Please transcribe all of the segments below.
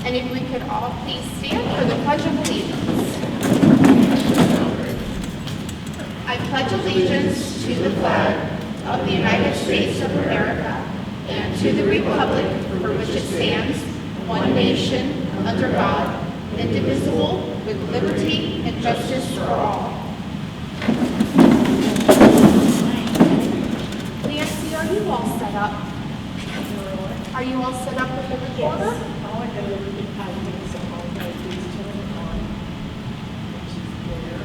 And if we could all please stand for the Pledge of Allegiance. I pledge allegiance to the flag of the United States of America and to the republic for which it stands, one nation, under God, indivisible, with liberty and justice for all. Nancy, are you all set up? Are you all set up with the recorder? All I know is we can kind of make some on, please turn it on, which is there.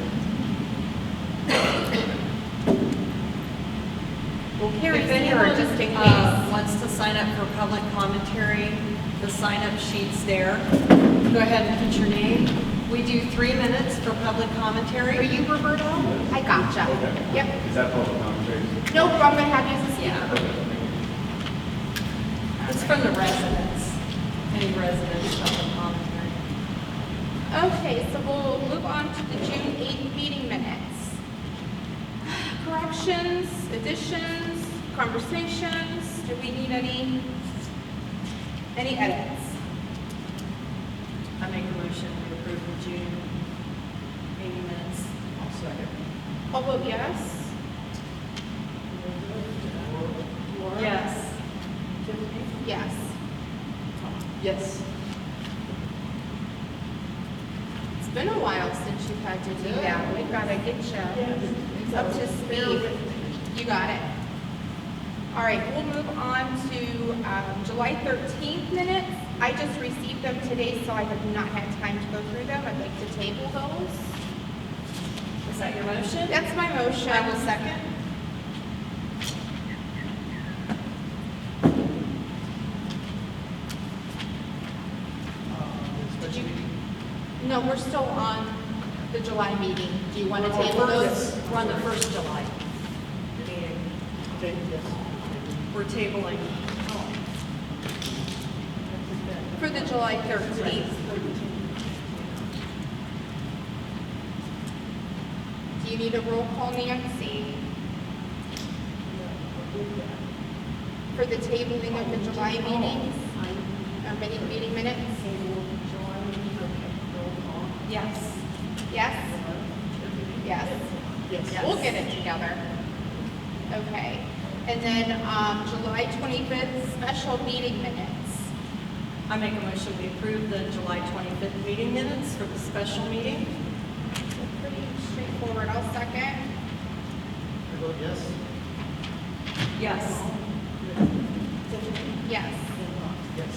We'll carry If forward anyone just in case. wants to sign up for public commentary, the sign-up sheet's there. Go ahead and put your name. We do 3 minutes for public commentary. Are you Roberto? I gotcha. Okay. Yep. Is that public commentary? Nope, I'm gonna have you as a speaker. Yeah. It's from the residents. Any residents public commentary. Okay, so we'll move on to the June 8th meeting minutes. Corrections, additions, conversations, do we need any edits? I make a motion to approve the June meeting minutes. I'll second. I'll vote yes. Yes. Tiffany? Yes. Yes. It's been a while since you've had to do that. We've got to get you up to speed. You got it. All right, we'll move on to July 13th minutes. I just received them today, so I have not had time to go through them. I'd like to table those. Is that your motion? That's my motion. I will second. Special meeting? No, we're still on the July meeting. Do you want to table those? We're on the 1st July meeting. Okay, yes. We're tabling. For the July 13th. Do you need a roll call, Nancy? For the tabling of the July meetings? Or meeting minutes? Yes. Yes? Yes. Yes. We'll get it together. Okay. And then July 25th special meeting minutes. I make a motion we approve the July 25th meeting minutes for the special meeting. Pretty straightforward. I'll second. I vote yes. Yes. Yes. Yes.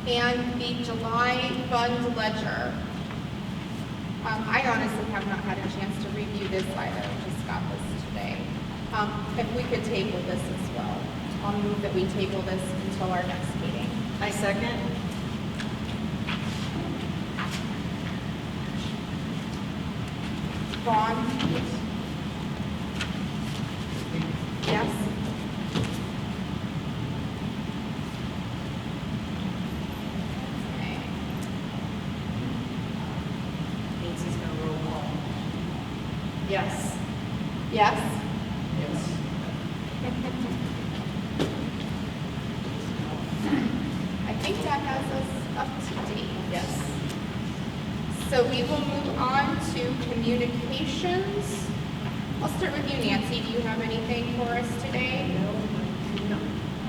And the July fund ledger. I honestly have not had a chance to review this either. I just got this today. If we could table this as well. I'll move that we table this until our next meeting. I second. Vaughn? Yes. Yes? Okay. Nancy's gonna roll call. Yes. Yes? Yes. I think that has us up to date. Yes. So we will move on to communications. I'll start with you, Nancy. Do you have anything for us today? No.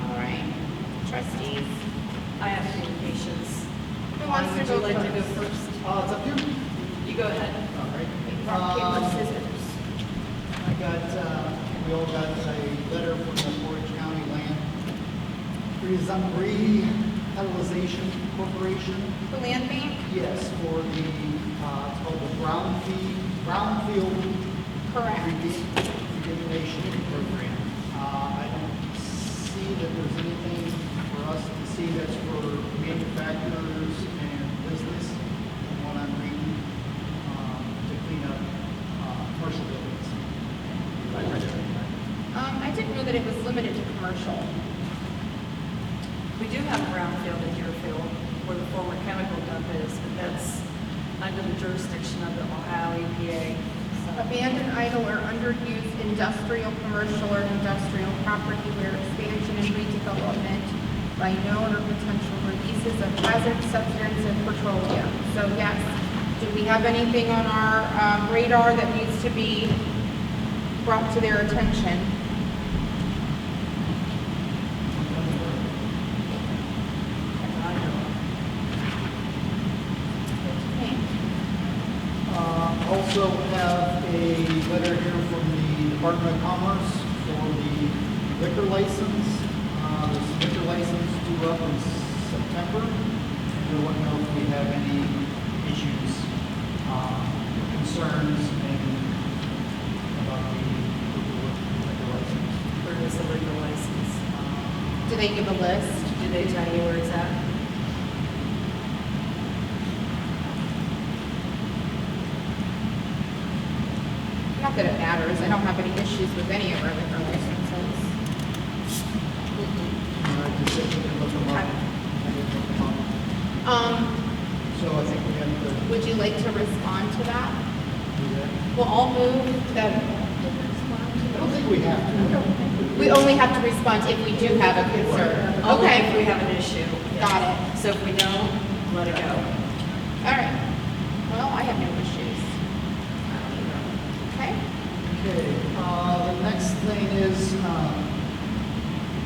All right. Trustees, I have communications. who wants to Would go you like to go first? first? It's up to you. You go ahead. All right. Rock, paper, scissors. I got, we all got a letter from the Portage County Land Revitalization Corporation. The land bank? Yes, for the, it's called the Brownfield Correct. Rejuvenation Program. I don't see that there's anything for us to see that's for manufacturers and business, from what I'm reading, to clean up commercial buildings. I didn't know that it was limited to commercial. We do have a brownfield in Deerfield where the former chemical dump is, but that's under the jurisdiction of the Ohio EPA. So, Abandoned, idle, or underused industrial, commercial, or industrial property where expansion and redevelopment by known or potential releases of hazardous substance and petroleum. So yes, do we have anything on our radar that needs to be brought to their attention? Also have a letter here from the Department of Commerce for the liquor license. This liquor license due up in September. We want to know if we have any issues, concerns, and about the liquor license. Where is the liquor license? Do they give a list? Do they tell you where it's at? Not that it matters. I don't have any issues with any of our liquor licenses. I just said we can look them up. I didn't look them up. So I think we have to Would you like to respond to that? do that. Well, I'll move that. I don't think we have to. We only have to respond if we do have a concern. Only if Okay, we have an issue. got it. So if we don't, let it go. All right. Well, I have no issues. Okay. Okay, the next thing is,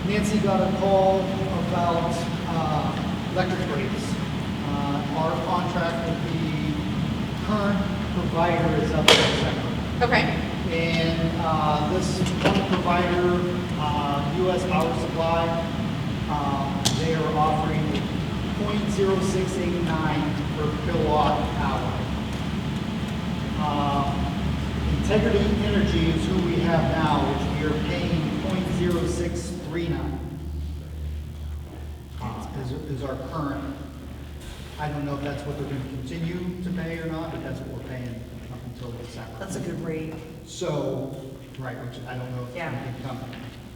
Nancy got a call about, electric rates. Our contract with the current provider is up in December. Okay. And, this one provider, US Power Supply, they are offering 0.0689 per kilowatt hour. Integrity Energy is who we have now, which we are paying 0.0639. Is our current. I don't know if that's what they're going to continue to pay or not, but that's what we're paying up until December. That's a good rate. So, right, which I don't know if it's Yeah. going to come.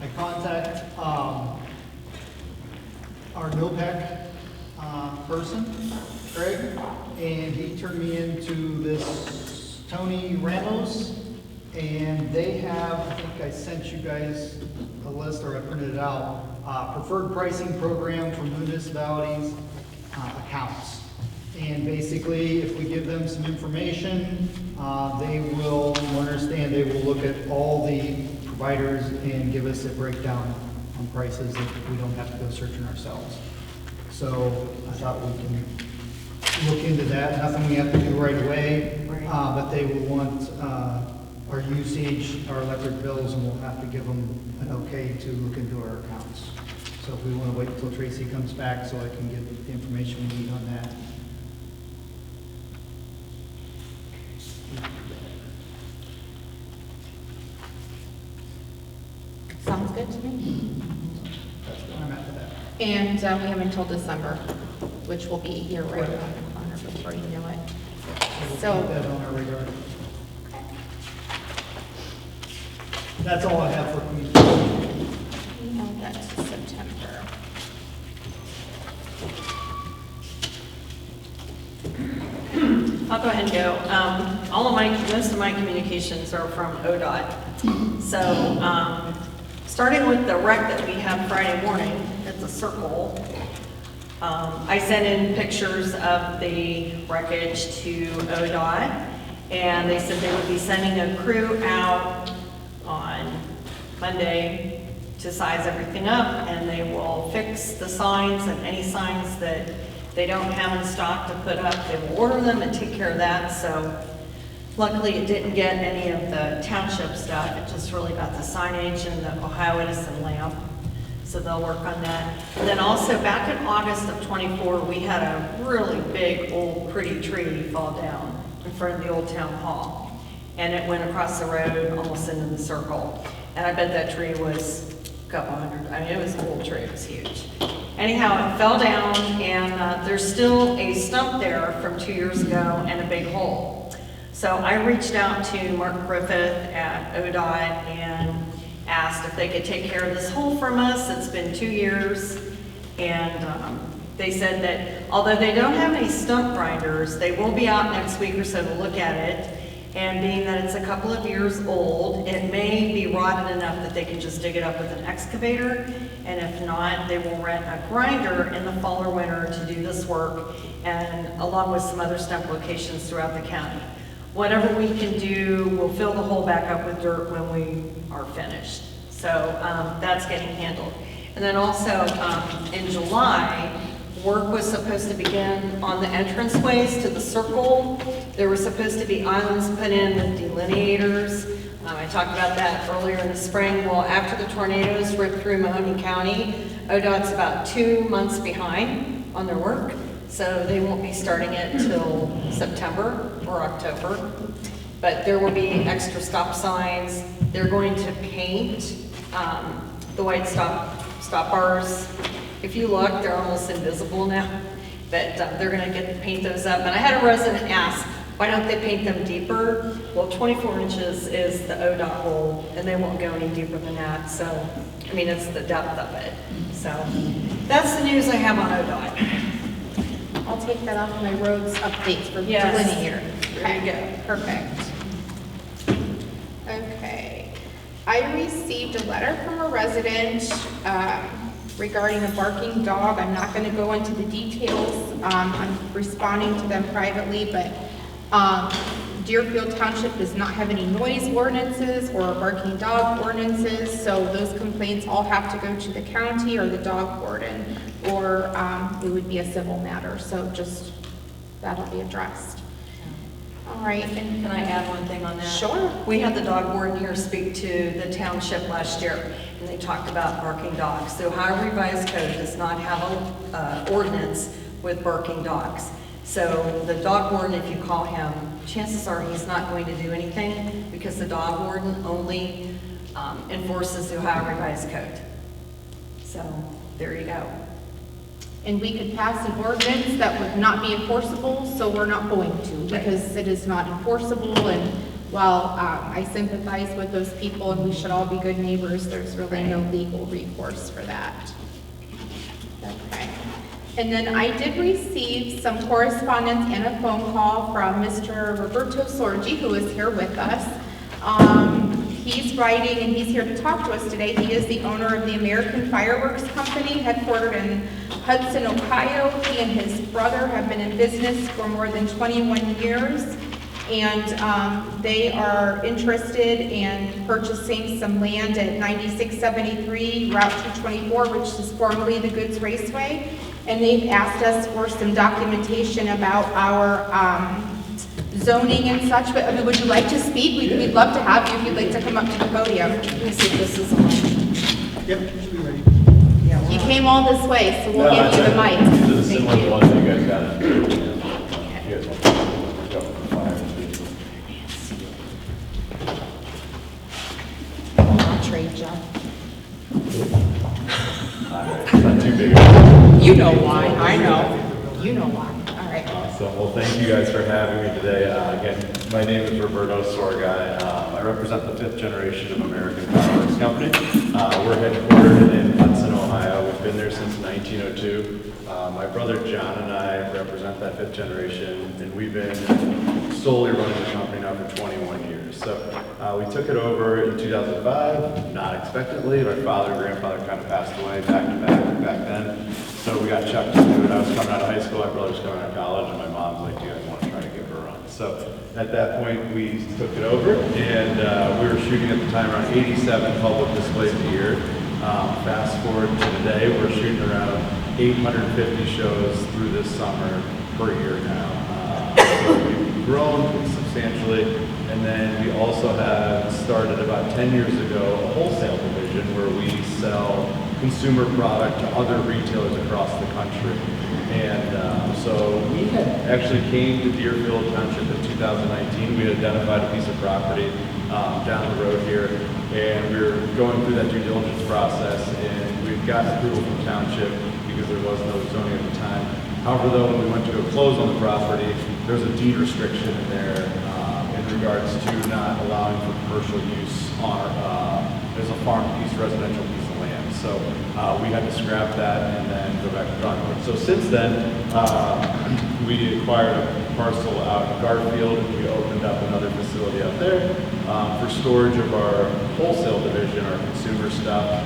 I contact our NOPEC person, Craig, and he turned me into this Tony Ramos, and they have, I think I sent you guys a list, or I printed it out, preferred pricing program for municipalities accounts. And basically, if we give them some information, they will understand, they will look at all the providers and give us a breakdown on prices that we don't have to go searching ourselves. So I thought we can look into that. Nothing we have to do right away, Right. but they will want our usage, our electric bills, and we'll have to give them an okay to look into our accounts. So if we want to wait until Tracy comes back so I can get the information we need on that. Sounds good to me. That's where I'm at with that. And we have until December, which will be here right around the corner before you know it. We'll So- keep that on our radar. That's all I have for communication. Email that to September. I'll go ahead and go. Most of my communications are from ODOT. So, starting with the wreck that we had Friday morning at the Circle, I sent in pictures of the wreckage to ODOT, and they said they would be sending a crew out on Monday to size everything up, and they will fix the signs, and any signs that they don't have in stock to put up, they will order them and take care of that. So luckily it didn't get any of the township stuff, it just really got the signage and the Ohio Edison lamp. So they'll work on that. And then also back in August of '24, we had a really big old pretty tree fall down in front of the old town hall. And it went across the road almost into the Circle. And I bet that tree was a couple hundred, I mean, it was an old tree, it was huge. Anyhow, it fell down, and there's still a stump there from 2 years ago and a big hole. So I reached out to Mark Griffith at ODOT and asked if they could take care of this hole from us. It's been 2 years, and they said that although they don't have any stump grinders, they will be out next week or so to look at it. And being that it's a couple of years old, it may be rotted enough that they can just dig it up with an excavator And if not, they will rent a grinder in the fall or winter to do this work, and along with some other stump locations throughout the county. Whatever we can do, we'll fill the hole back up with dirt when we are finished. So that's getting handled. And then also in July, work was supposed to begin on the entranceways to the circle. There were supposed to be islands put in with delineators. I talked about that earlier in the spring. Well, after the tornadoes ripped through Mahoney County, ODOT's about 2 months behind on their work, so they won't be starting it till September or October. But there will be extra stop signs. They're going to paint the white stop bars. If you look, they're almost invisible now, but they're going to paint those up. And I had a resident ask, why don't they paint them deeper? Well, 24 inches is the ODOT hole, and they won't go any deeper than that. So, I mean, it's the depth of it. So, that's the news I have on ODOT. I'll take that off my roads updates for Yes. delineator. There you go. Perfect. Okay. I received a letter from a resident regarding a barking dog. I'm not going to go into the details. I'm responding to them privately, but Deerfield Township does not have any noise ordinances or barking dog ordinances, so those complaints all have to go to the county or the dog warden, or it would be a civil matter, so just, that'll be addressed. All right, and Can I add one thing on that? Sure. We had the dog warden here speak to the township last year, and they talked about barking dogs. The Ohio Revised Code does not have an ordinance with barking dogs. So the dog warden, if you call him, chances are he's not going to do anything, because the dog warden only enforces the Ohio Revised Code. So there you go. And we could pass an ordinance that would not be enforceable, so we're not going to, because it is not enforceable. And while I sympathize with those people and we should all be good neighbors, there's really no legal recourse for that. Okay. And then I did receive some correspondence and a phone call from Mr. Roberto Sorgi, who is here with us. He's writing, and he's here to talk to us today. He is the owner of the American Fireworks Company, headquartered in Hudson, Ohio. He and his brother have been in business for more than 21 years, and they are interested in purchasing some land at 9673 Route 224, which is formerly the Goods Raceway, and they've asked us for some documentation about our zoning and such. But I mean, would you like to speak? We'd love to have you if you'd like to come up to the podium. Let me see if this is on. Yep, should be ready. Yeah, You we're on. came all this way, so we'll give you the mic. This is Thank similar to you. one that you guys got. You guys want to go for the fire? I'll trade you. Alright, not too big. You know why, I know. You know why. All right. Awesome. Well, thank you guys for having me today. Again, my name is Roberto Sorgai. I represent the 5th generation of American Fireworks Company. We're headquartered in Hudson, Ohio. We've been there since 1902. My brother John and I represent that 5th generation, and we've been solely running the company now for 21 years. So we took it over in 2005, not expectantly. My father and grandfather kind of passed away back to back then. So we got chucked into it. I was coming out of high school, my brother was coming out of college, and my mom's like, do you guys want to try to give her a run? So at that point, we took it over, and we were shooting at the time around 87 public displays a year. Fast forward to today, we're shooting around 850 shows through this summer per year now. So we've grown substantially, and then we also have started about 10 years ago a wholesale division where we sell consumer product to other retailers across the country. And so we had actually came to Deerfield Township in 2019. We had identified a piece of property down the road here, and we were going through that due diligence process, and we've got approval from Township because there was no zoning at the time. However, though, when we went to go close on the property, there was a deed restriction in there in regards to not allowing for commercial use on as a farm piece, residential piece of land. So we had to scrap that and then go back to drawing board. So since then, we acquired a parcel out in Garfield. We opened up another facility out there for storage of our wholesale division, our consumer stuff.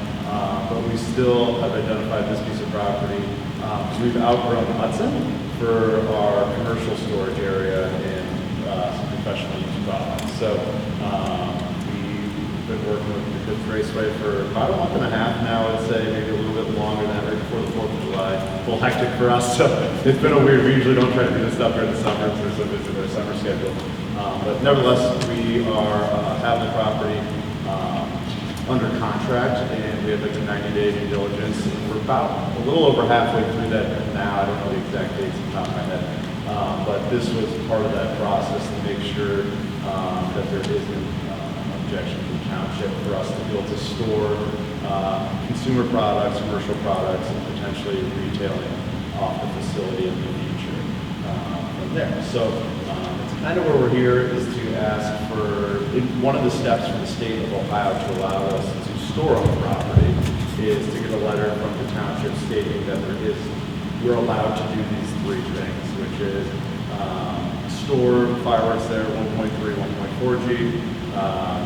but we still have identified this piece of property. We've outgrown Hudson for our commercial storage area and some professional use products. So we've been working with the Kids Raceway for about a month and a half now, I'd say, maybe a little bit longer than that, right before the 4th of July. A little hectic for us, so it's been a weird, we usually don't try to do this stuff during the summer, because we're so busy with our summer schedule. But nevertheless, we are having the property under contract, and we have like a 90-day due diligence. And we're about a little over halfway through that now. I don't know the exact dates off the top of my head, but this was part of that process to make sure that there isn't objection from the township for us to be able to store consumer products, commercial products, and potentially retailing off the facility in the future from there. So it's kind of where we're here is to ask for, one of the steps for the state of Ohio to allow us to store on the property is to get a letter from the township stating that we're allowed to do these 3 things, which is store fireworks there, 1.3, 1.4G.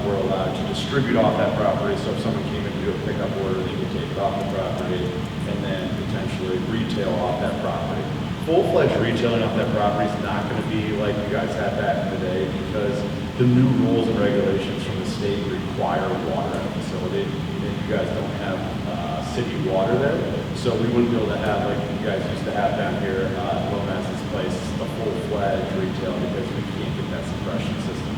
We're allowed to distribute off that property, so if someone came in to do a pickup order, they could take it off the property, and then potentially retail off that property. Full-fledged retailing off that property is not going to be like you guys had back in the day, because the new rules and regulations from the state require water at the facility, and you guys don't have city water there, so we wouldn't be able to have, like you guys used to have down here at Lomaz's place, a full-fledged retail, because we can't get that suppression system.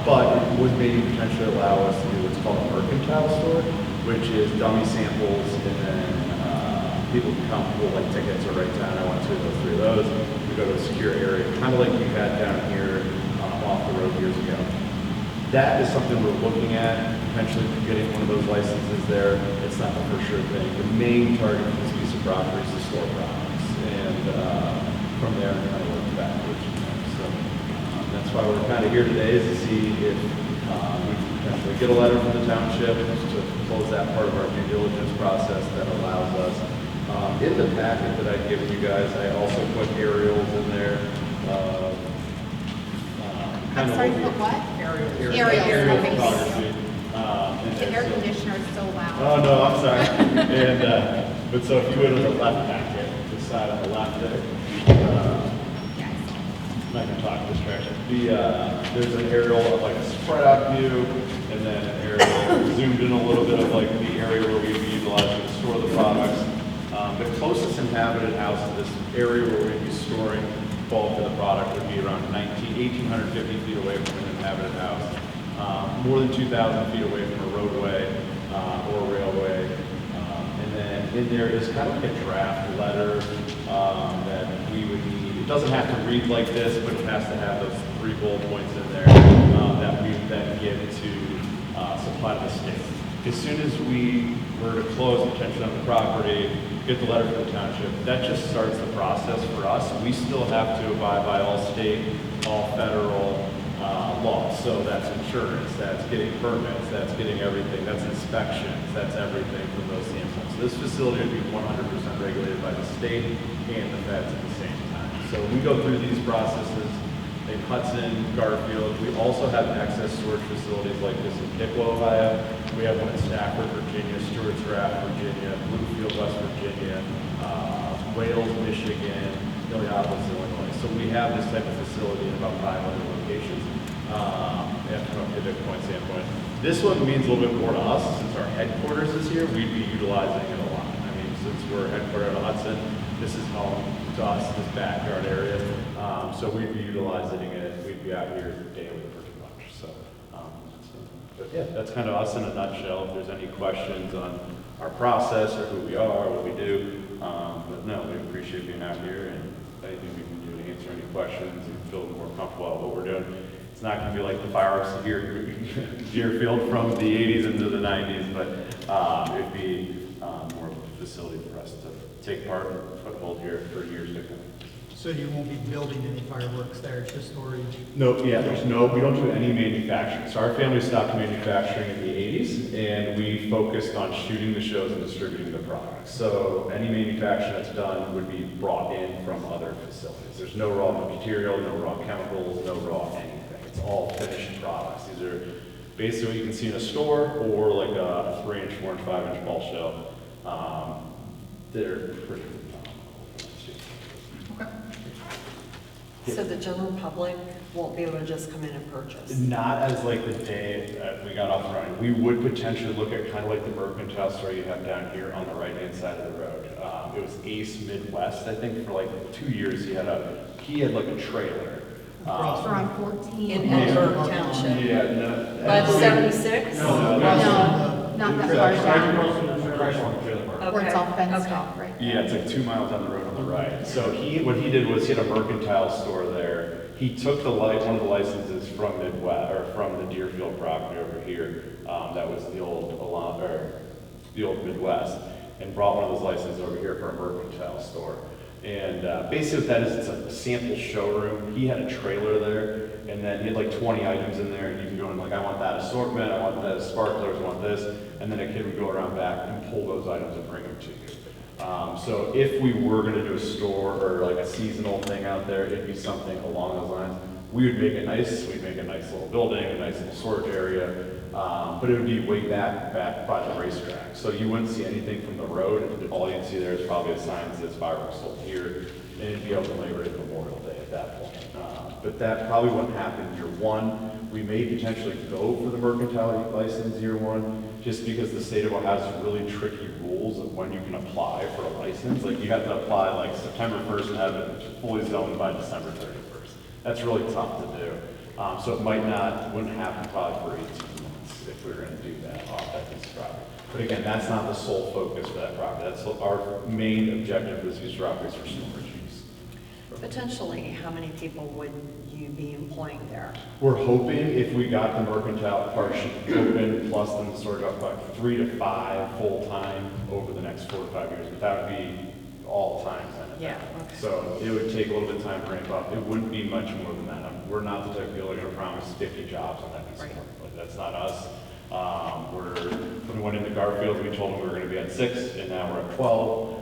But it would maybe potentially allow us to do what's called a mercantile store, which is dummy samples, and then people can come, pull like tickets or write down, I want 2 of those, 3 of those. We go to a secure area, kind of like you had down here off the road years ago. That is something we're looking at, potentially getting one of those licenses there. It's not the for sure thing. The main target for this piece of property is to store products, and from there, kind of work backwards. So that's why we're kind of here today, is to see if we can potentially get a letter from the township to close that part of our due diligence process that allows us. In the packet that I've given you guys, I also put aerials in there. I'm sorry, for what? Aerial. Aerial okay. photography. The air conditioner is so loud. Oh, no, I'm sorry. And, but so if you go to the left packet, the side on the left there, Yes. I'm not going to talk distraction. There's an aerial of like a spread out view, and then an aerial zoomed in a little bit of like the area where we'd be utilizing to store the products. The closest inhabited house to this area where we'd be storing bulk of the product would be around 1,850 feet away from an inhabited house. More than 2,000 feet away from a roadway or railway. And then in there is kind of like a draft letter that we would need. It doesn't have to read like this, but it has to have those 3 bullet points in there that we then give to supply to the state. As soon as we were to close potentially on the property, get the letter from the township, that just starts the process for us. We still have to abide by all state, all federal laws. So that's insurance, that's getting permits, that's getting everything, that's inspections, that's everything from those samples. So this facility would be 100% regulated by the state and the feds at the same time. So we go through these processes in Hudson, Garfield. We also have access storage facilities like this in Piqua, Ohio. We have one in Stafford, Virginia, Stewart's Draft, Virginia, Bluefield, West Virginia, Wales, Michigan, Illinois, Illinois. So we have this type of facility in about 500 locations from a pivot point standpoint. This one means a little bit more to us since our headquarters is here. We'd be utilizing it a lot. I mean, since we're headquartered out of Hudson, this is home to us, this backyard area. So we'd be utilizing it. We'd be out here daily pretty much. But yeah, that's kind of us in a nutshell. If there's any questions on our process or who we are, what we do. But no, we appreciate being out here, and anything we can do to answer any questions and feel more comfortable about what we're doing. It's not going to be like the fireworks here, Deerfield from the 80s into the 90s, but it'd be more of a facility for us to take part and foothold here for years to come. So you won't be building any fireworks there, it's just storage? No, yeah, we don't do any manufacturing. So our family stopped manufacturing in the 80s, and we focused on shooting the shows and distributing the products. So any manufacturing that's done would be brought in from other facilities. There's no raw material, no raw chemicals, no raw anything. It's all finished products. These are basically what you can see in a store or like a 3-inch, 4-inch, 5-inch ball shell. They're pretty phenomenal. So the general public won't be able to just come in and purchase? Not as like the day that we got off and running. We would potentially look at kind of like the mercantile store you have down here on the right-hand side of the road. It was Ace Midwest, I think, for like 2 years. He had like a trailer. Across We're on 14. In Edinburgh Township? Yeah, no. By the 76? No, not that far down, where it's all fenced Okay. off, right? Yeah, it's like 2 miles down the road on the right. So what he did was he had a mercantile store there. He took one of the licenses from Midwest, or from the Deerfield property over here. That was the old Midwest, and brought one of those licenses over here for a mercantile store. And basically what that is, it's a sample showroom. He had a trailer there, and then he had like 20 items in there, and you can go in like, I want that assortment, I want that sparklers, I want this, and then a kid would go around back and pull those items and bring them to you. So if we were gonna do a store or like a seasonal thing out there, it'd be something along those lines. We would make it nice, we'd make a nice little building, a nice little storage area, but it would be way back by the racetrack. So you wouldn't see anything from the road. All you'd see there is probably a sign that says fireworks sold here, and it'd be open Labor Day, Memorial Day at that point. But that probably wouldn't happen year one. We may potentially go for the mercantile license year one, just because the state of Ohio has really tricky rules of when you can apply for a license. Like you have to apply like September 1st and have it fully zoned by December 31st. That's really tough to do. So it wouldn't happen probably for 18 months if we were gonna do that off that piece of property. But again, that's not the sole focus for that property. That's our main objective for this piece of property is for storage use. Potentially, how many people would you be employing there? We're hoping if we got the mercantile portion open, plus then the storage up by 3 to 5 full-time over the next 4 to 5 years, but that would be all times then. Yeah, okay. So it would take a little bit of time to ramp up. It wouldn't be much more than that. We're not the type of people that are gonna promise 50 jobs on that piece of Right. work. Like, that's not us. When we went into Garfield, we told them we were gonna be at 6, and now we're at 12.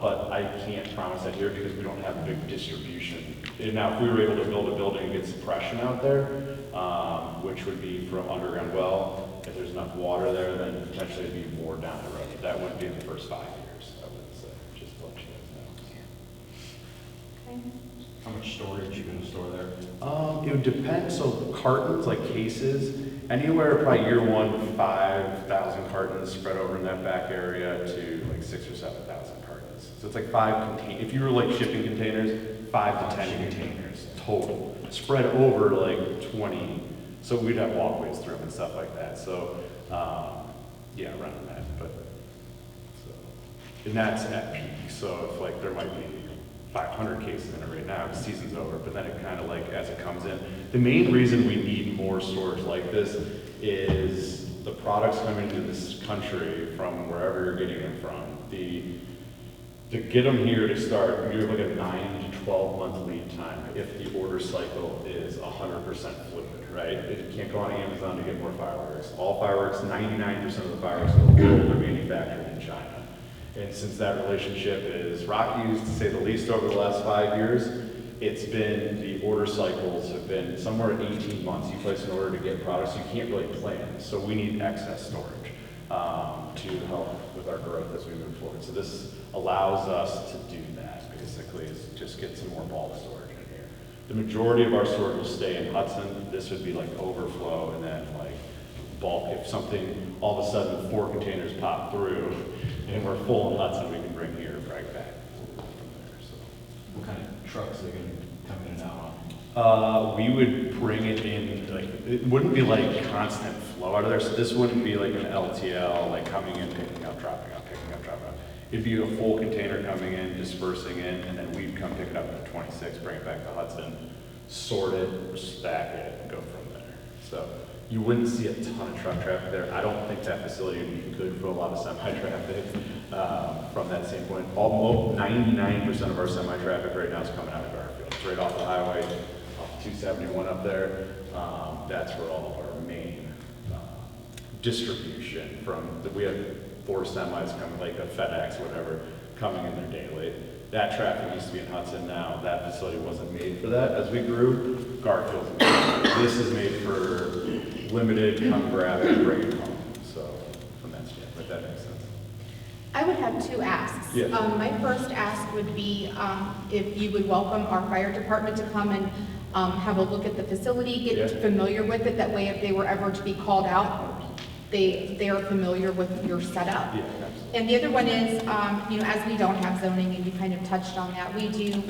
But I can't promise that here because we don't have a big distribution. And now, if we were able to build a building and get suppression out there, which would be from underground well, if there's enough water there, then potentially it'd be more down the road. But that wouldn't be in the first 5 years, I would say, just to let you guys know. Okay. How much storage you gonna store there? It would depend, so cartons, like cases, anywhere probably year one, 5,000 cartons spread over in that back area to like 6,000 or 7,000 cartons. So it's like 5 containers, if you were like shipping containers, 5 to 10 containers total, spread over like 20, so we'd have walkways through them and stuff like that, so, yeah, around that, but, so, and that's at peak, so if like there might be 500 cases in it right now, the season's over, but then it kind of like, as it comes in. The main reason we need more storage like this is the products coming into this country from wherever you're getting them from. To get them here to start, you're like a 9 to 12 month lead time if the order cycle is 100% fluid, right? If you can't go on Amazon to get more fireworks. All fireworks, 99% of the fireworks in the world are manufactured in China. And since that relationship is rocky, to say the least, over the last 5 years, it's been, the order cycles have been somewhere at 18 months. You place an order to get products, you can't really plan. So we need excess storage to help with our growth as we move forward. So this allows us to do that, basically, is just get some more bulk storage in here. The majority of our storage will stay in Hudson. This would be like overflow and then like bulk. If something, all of a sudden 4 containers pop through, and we're full in Hudson, we can bring here right back from there, so. What kind of trucks are they gonna come in and out on? We would bring it in, like, it wouldn't be like constant flow out of there, so this wouldn't be like an LTL, like coming in, picking up, dropping out, picking up, dropping out. It'd be a full container coming in, dispersing in, and then we'd come pick it up at the 26, bring it back to Hudson, sort it, stack it, and go from there. So you wouldn't see a ton of truck traffic there. I don't think that facility would be good for a lot of semi-traffic from that standpoint. Almost 99% of our semi-traffic right now is coming out of Garfield. It's right off the highway, off 271 up there. That's where all of our main distribution from, we have 4 semis coming, like a FedEx, whatever, coming in there daily. That traffic used to be in Hudson now. That facility wasn't made for that. As we grew, Garfield. This is made for limited, come grab it, bring it home. So from that standpoint, that makes sense. I would have two asks. Yeah. My first ask would be if you would welcome our fire department to come and have a look at the facility, get Yeah. familiar with it. That way, if they were ever to be called out, they are familiar with your setup. Yeah, absolutely. And the other one is, as we don't have zoning, and you kind of touched on that, we do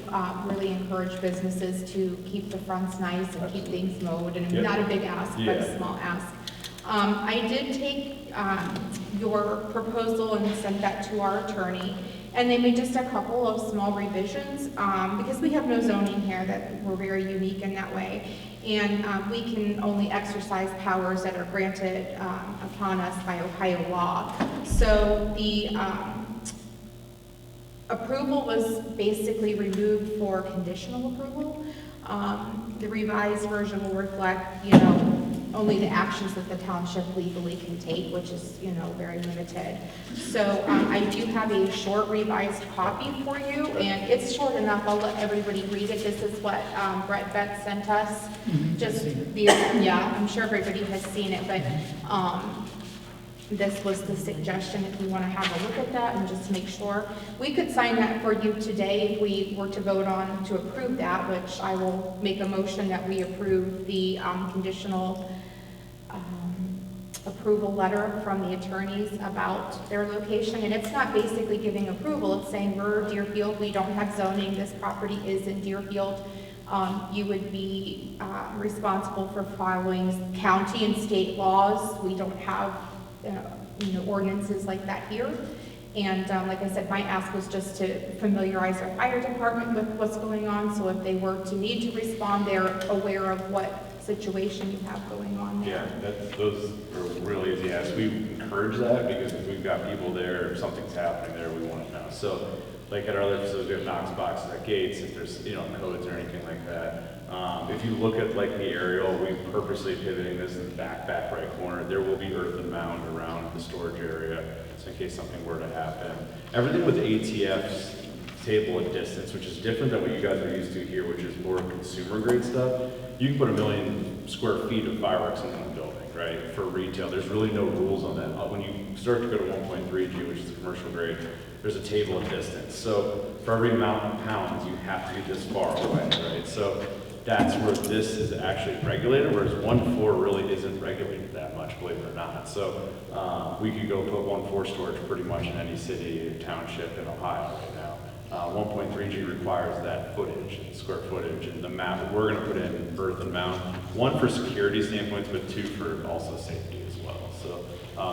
really encourage businesses to keep the fronts nice and keep things mowed, and Yeah. not a big ask, but Yeah. a small ask. I did take your proposal and sent that to our attorney, and they made just a couple of small revisions, because we have no zoning here, that we're very unique in that way. And we can only exercise powers that are granted upon us by Ohio law. So the approval was basically removed for conditional approval. The revised version will reflect, only the actions that the township legally can take, which is, very limited. So I do have a short revised copy for you, and it's short enough. I'll let everybody read it. This is what Brett Betts sent us. Just yeah, I'm sure everybody has seen it, but this was the suggestion if you want to have a look at that and just make sure. We could sign that for you today if we were to vote on to approve that, which I will make a motion that we approve the conditional approval letter from the attorneys about their location. And it's not basically giving approval, it's saying we're Deerfield, we don't have zoning, this property is in Deerfield. You would be responsible for following county and state laws. We don't have ordinances like that here. And like I said, my ask was just to familiarize our fire department with what's going on, so if they were to need to respond, they're aware of what situation you have going on there. Yeah, those are really easy asks. We encourage that because if we've got people there, if something's happening there, we want to know. So, like at our other facilities, we have Knox boxes at gates, if there's, codes or anything like that. If you look at like the aerial, we purposely pivoting this in the back right corner. There will be earthen mound around the storage area, so in case something were to happen. Everything with ATF's table of distance, which is different than what you guys are used to here, which is more consumer grade stuff. You can put 1 million square feet of fireworks in one building, right? For retail, there's really no rules on that. When you start to go to 1.3G, which is the commercial grade, there's a table of distance. So for every amount of pounds, you have to be this far away, right? So that's where this is actually regulated, whereas 1.4 really isn't regulated that much, believe it or not. So we could go put 1.4 storage pretty much in any city or township in Ohio right now. 1.3G requires that footage, square footage, and the map. We're going to put in earthen mound, one for security standpoints, but two for also safety as well. So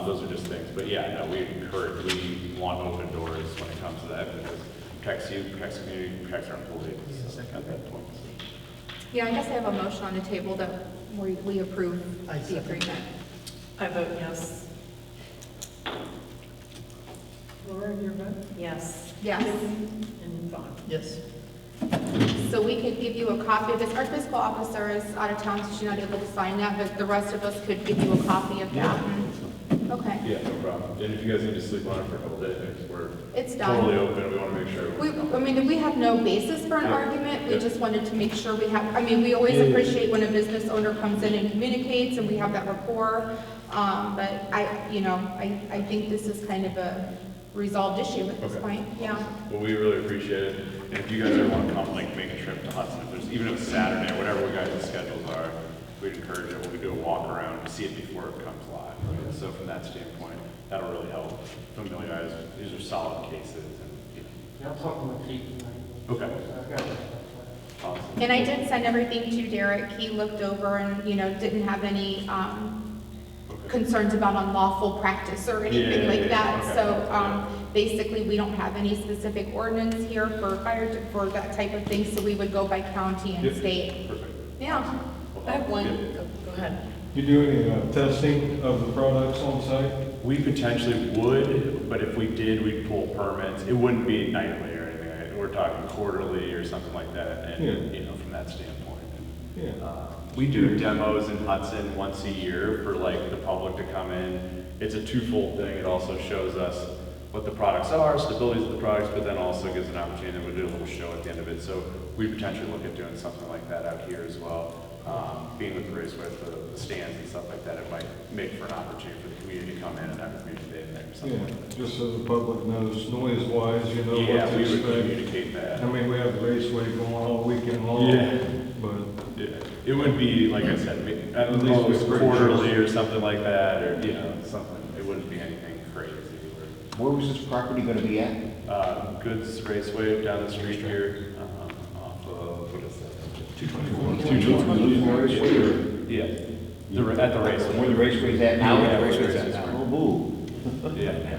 those are just things. But yeah, no, we want open doors when it comes to that because it protects you, protects the community, protects our employees. So at that point. Yeah, I guess I have a motion on the table that we approve the agreement. I vote yes. Laura, your vote? Yes. Yes. And Vaughn? Yes. So we could give you a copy of this. Our fiscal officer is out of town, so she's not able to sign that, but the rest of us could give you a copy of that. Okay. Yeah, no problem. And if you guys need to sleep on it for a couple days, we're It's done. totally open. We want to make sure. We have no basis for an Yeah. argument. We Yeah. just wanted to make sure we have, we always appreciate when a business owner comes in and communicates and we have that rapport. But I think this is kind of a resolved issue at this Okay. point. Yeah. Well, we really appreciate it. And if you guys ever want to come, make a trip to Hudson, if there's, even if it's Saturday, whatever you guys' schedules are, we'd encourage it. We do a walk around to see it before it comes live. Right? So from that standpoint, that'll really help familiarize. These are solid cases. And, Yeah, I'm talking with Keith tonight. Okay. I've got it. Awesome. And I did send everything to Derek. He looked over and, didn't have any Okay. concerns about unlawful practice or anything Yeah, like yeah, that. okay. So basically, we don't have any specific ordinance here for for that type of thing, so we would go by county and Yep. state. Perfect. Yeah. I have one, Good. go ahead. You do any testing of the products on site? We potentially would, but if we did, we'd pull permits. It wouldn't be nightly or anything. Right? We're talking quarterly or something like that. And, from that standpoint. Yeah. We do demos in Hudson once a year for like the public to come in. It's a twofold thing. It also shows us what the products are, stabilities of the products, but then also gives an opportunity to do a little show at the end of it. So we potentially look at doing something like that out here as well. being with the raceway, the stands and stuff like that, it might make for an opportunity for the community to come in and have a community day in there or something Yeah, like that. just so the public knows, noise-wise, you know what Yeah, to we would expect. communicate that. I mean, we have the raceway going all weekend long, Yeah. but Yeah, it would be, like I said, at At least most with pretty quarterly close. or something like that, or, you know, something, it wouldn't be anything crazy. Where was this property gonna be at? Goods Raceway down the street here, off of, what is that? 224 Raceway, or Yeah, at the raceway. where the raceway's at now? Yeah, where the raceway's at now. Oh, boo. Yeah.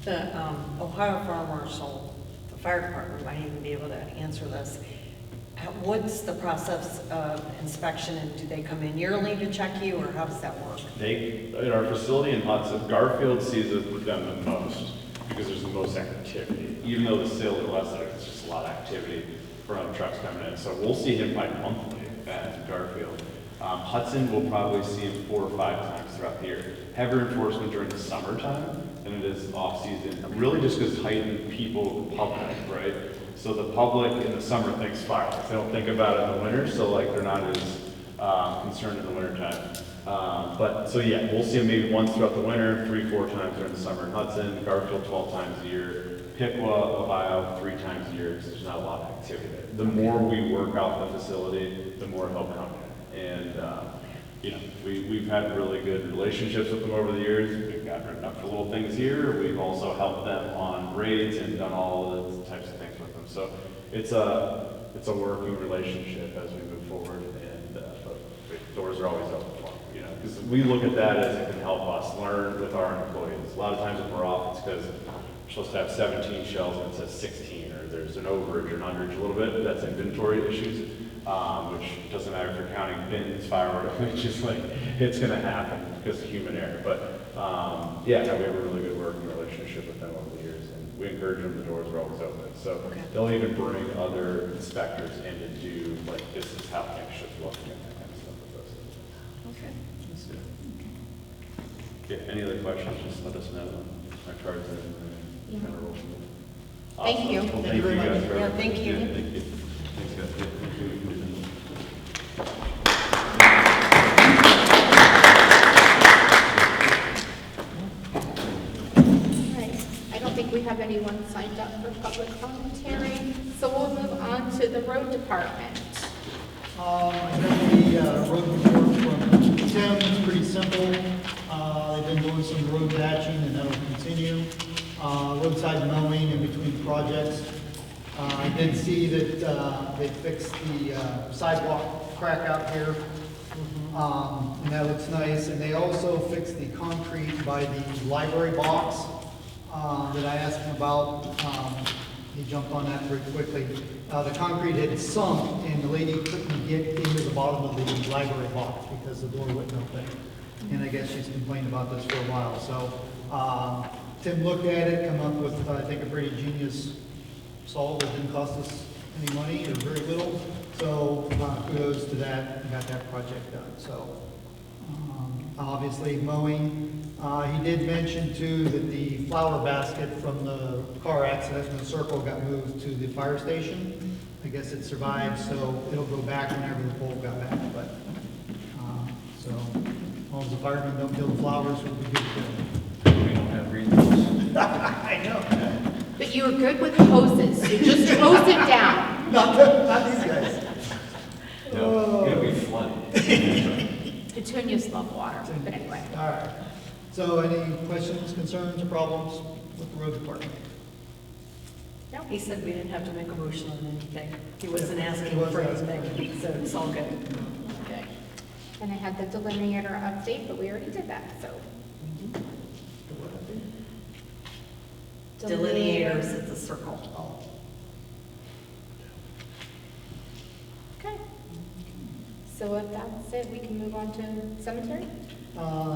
The Ohio Fire Marshal, the fire department might even be able to answer this. What's the process of inspection, and do they come in yearly to check you, or how does that work? They, at our facility in Hudson, Garfield sees it done the most, because there's the most activity. Even though the sales are less, it's just a lot of activity from trucks coming in. So we'll see him like monthly at Garfield. Hudson will probably see him 4 or 5 times throughout the year. Heavier enforcement during the summertime than it is off-season, really just because heightened people, the public, right? So the public in the summer thinks fireworks. They don't think about it in the winter, so like they're not as concerned in the wintertime. But so yeah, we'll see them maybe once throughout the winter, 3, 4 times during the summer in Hudson, Garfield 12 times a year, Piqua, Ohio 3 times a year, because there's not a lot of activity there. The more we work out the facility, the more he'll come in. And you know, we've had really good relationships with them over the years. We've gotten written up for little things here. We've also helped them on raids and done all the types of things with them. So it's a working relationship as we move forward, and but the doors are always open for them, you know, because we look at that as it can help us learn with our employees. A lot of times when we're off, it's because we're supposed to have 17 shells and it says 16, or there's an overage or an underage a little bit. That's inventory issues, which doesn't matter if you're counting bins, fireworks, it's just like, it's gonna happen because of human error. But yeah, no, we have a really good working relationship with them over the years, and we encourage them, the doors are always open. So they'll even bring other inspectors in to do, like, this is how things should look and that kind of stuff with us. Okay. That's it. Yeah, any other questions, just let us know. Our cards are in Yeah. kind of roll. Thank you. Well, Thank you very guys much. for Yeah, everything. thank you. Yeah, thank you. Thanks, guys. Yeah, thank you. All right, I don't think we have anyone signed up for public commentary, so we'll move on to the road department. I got the road report from Tim, it's pretty simple. They've been doing some road patching and that'll continue. Roadside mowing in between projects. I did see that they fixed the sidewalk crack out here. And that looks nice. And they also fixed the concrete by the library box that I asked him about. He jumped on that pretty quickly. The concrete had sunk and the lady couldn't get into the bottom of the library box because the door wouldn't open. And I guess she's complained about this for a while. So Tim looked at it, come up with, I think, a pretty genius solve that didn't cost us any money or very little. So kudos to that, got that project done. So obviously mowing. He did mention too that the flower basket from the car accident in the circle got moved to the fire station. I guess it survived, so it'll go back whenever the pole got back. But so as long as the firemen don't kill the flowers, we'll be good to go. We don't have green things. I know. But you were good with hoses, so just hose it down. Not these guys. No, it's gonna be flooded. Petunias love water, but anyway. All right. So any questions, concerns, or problems with the road department? No. He said we didn't have to make a motion on anything. He wasn't asking He wasn't for asking. anything, so it's all good. Okay. And I had the delineator update, but we already did that, so. Delineators at the circle. Okay. So if that's it, we can move on to cemetery?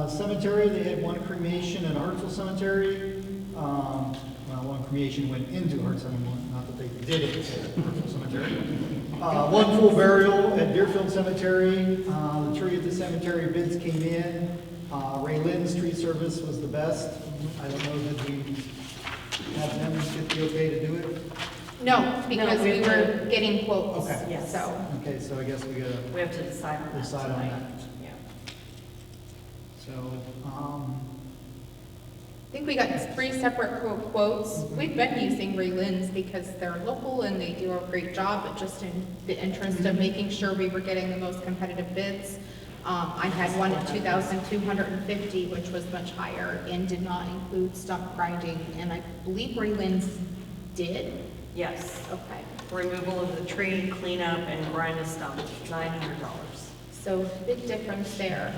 Cemetery, they had one cremation at Hartsville Cemetery. Well, one cremation went into Hartsville, not that they did it at Hartsville Cemetery. One full burial at Deerfield Cemetery. The tree at the cemetery bids came in. Ray Lynn's tree service was the best. I don't know that we have them get the okay to do it. No, because we we have were getting quotes, Okay. Yes. so. Okay, so I guess we gotta We have to decide on that decide on tonight. that. Yeah. So, I think we got 3 separate quotes. We've been using Ray Lynn's because they're local and they do a great job, but just in the interest of making sure we were getting the most competitive bids. I had one at $2,250, which was much higher and did not include stump grinding, and I believe Ray Lynn's did. Yes. Okay, Removal of the tree, cleanup, and grind the stump, $900. so big difference there.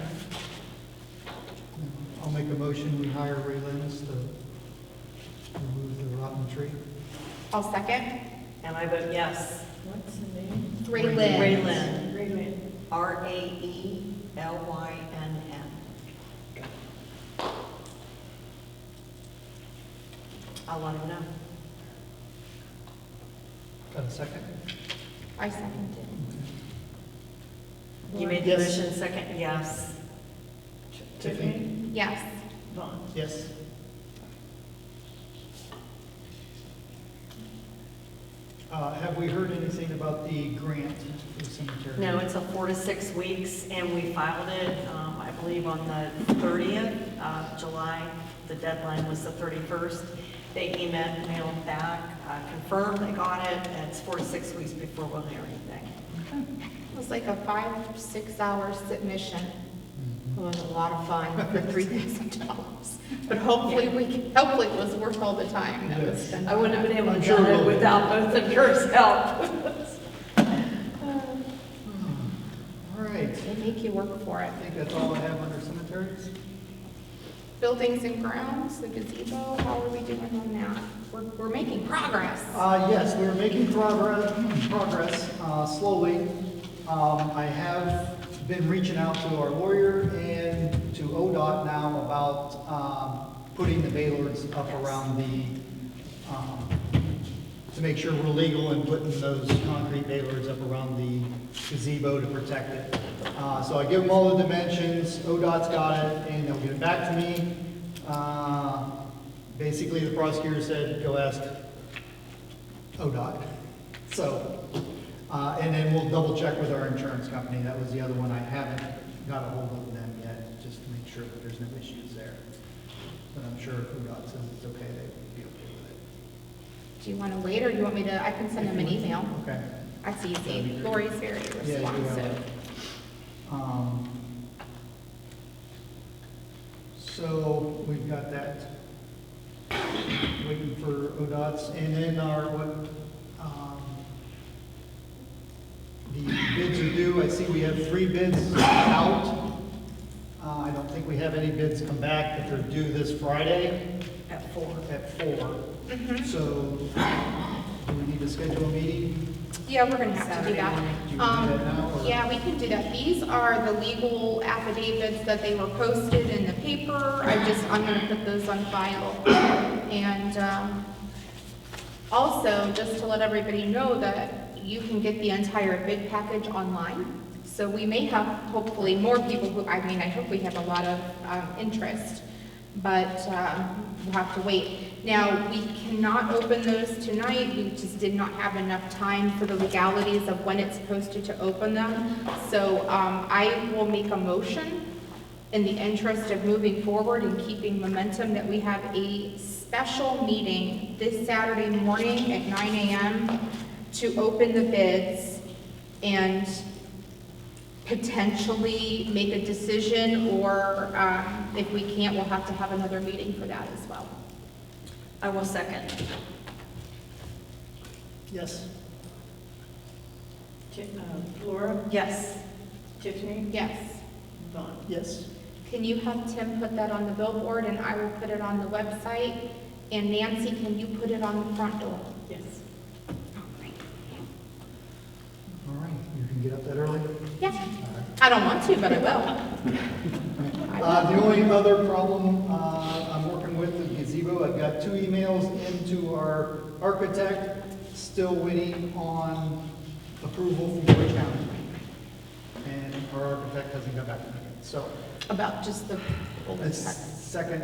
I'll make a motion, we hire Ray Lynn's to remove the rotten tree. I'll second. And I vote yes. What's the name? Ray Lynn. Ray Lynn. Ray Lynn. RAELYNN. I'll let him know. Got a second? I seconded. You made the Yes. motion, second, yes. Tiffany? Yes. Vaughn. Yes. Have we heard anything about the grant for the cemetery? No, it's a 4 to 6 weeks, and we filed it, I believe, on the 30th of July. The deadline was the 31st. They emailed back, confirmed they got it, and it's 4 to 6 weeks before we'll hear anything. It was like a 5-6 hour submission. It was a lot of fun for $3,000. But hopefully hopefully it was worth all the time that was spent. I wouldn't have been able to I'm do sure it we'll- without both of yours help. All right, They make you work for it. I think that's all I have under cemeteries. Buildings and grounds, the gazebo, how are we doing on that? We're making progress. Yes, we're making progress slowly. I have been reaching out to our lawyer and to ODOT now about putting the ballards up around to make sure we're legal and putting those concrete ballards up around the gazebo to protect it. So I give them all the dimensions, ODOT's got it, and they'll get it back to me. Basically, the prosecutor said, go ask ODOT. So, and then we'll double check with our insurance company. That was the other one. I haven't got a hold of them yet, just to make sure that there's no issues there. But I'm sure if ODOT says it's okay, they would be okay with it. Do you want to wait, or do you want me to, I can send them an email. Okay. That's That'd be easy. great. Lori's very Yeah, you do have responsive. it. So we've got that waiting for ODOT's, and then the bids are due. I see we have 3 bids out. I don't think we have any bids come back, but they're due this Friday At 4. at 4. So do we need to schedule a meeting? Yeah, we're gonna have to do Saturday that. morning. Do you want to do that now, or- Yeah, we can do that. These are the legal affidavits that they were posted in the paper. I'm gonna put those on file. And, also, just to let everybody know that you can get the entire bid package online. So we may have, hopefully, more people who, I hope we have a lot of, interest, but, we'll have to wait. Now, we cannot open those tonight. We just did not have enough time for the legalities of when it's posted to open them. So, I will make a motion in the interest of moving forward and keeping momentum that we have a special meeting this Saturday morning at 9 a.m. to open the bids and potentially make a decision, or if we can't, we'll have to have another meeting for that as well. I will second. Yes. Laura, Yes. Tiffany, Yes. Vaughn. Yes. Can you have Tim put that on the billboard, and I will put it on the website? And Nancy, can you put it on the front door? Yes. All right, you can get up that early? Yeah, I don't want to, but I will. The only other problem I'm working with the gazebo, I've got 2 emails into our architect, still waiting on approval from George County. And our architect hasn't got back to me yet, so. About just the. The second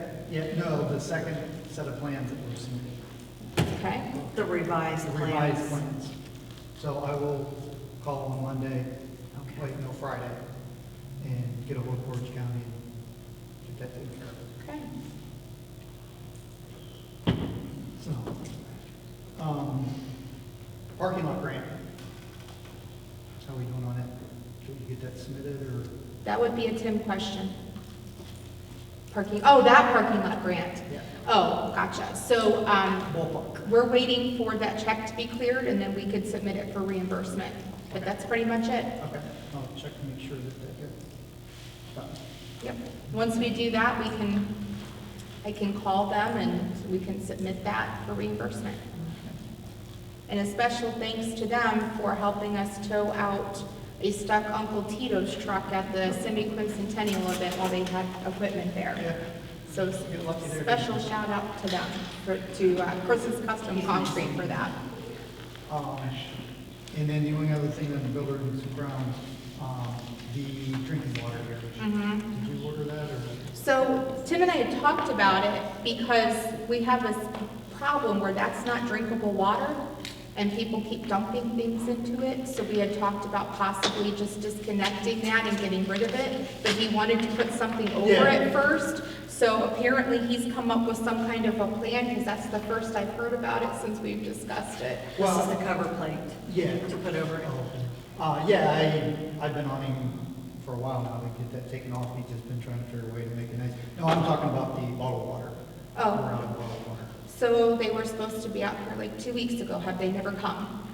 set of plans that we're submitting. Okay, The revised the revised plans. plans. So I will call on Monday, Okay. wait, no, Friday, and get a hold of Portage County and get that taken care of. Okay. So, parking lot grant. How are we doing on that? Did you get that submitted or? That would be a Tim question. That parking lot grant. Yeah. Oh, gotcha. So, Ballpark. we're waiting for that check to be cleared and then we could submit it for reimbursement. But that's pretty much it. Okay, I'll check to make sure that that gets done. Yep. Once we do that, I can call them and we can submit that for reimbursement. And a special thanks to them for helping us tow out a stuck Uncle Tito's truck at the semi-quincentennial event while they had equipment there. Yeah. So Get lucky there. special shout out to them, to Chris's Custom Concrete for that. And then the only other thing on the buildings and grounds, the drinking water here. Mhm. Did you order that or? So Tim and I had talked about it because we have this problem where that's not drinkable water and people keep dumping things into it. So we had talked about possibly just disconnecting that and getting rid of it, but he wanted to put something over Yeah. it first. So apparently he's come up with some kind of a plan because that's the first I've heard about it since we've discussed it. This is the cover plate Yeah. to put over it. Yeah, I've been on him for a while now to get that taken off. He's just been trying to figure a way to make it nice. No, I'm talking about the bottled water. Oh. Around bottled water. So they were supposed to be out here like 2 weeks ago. Have they never come?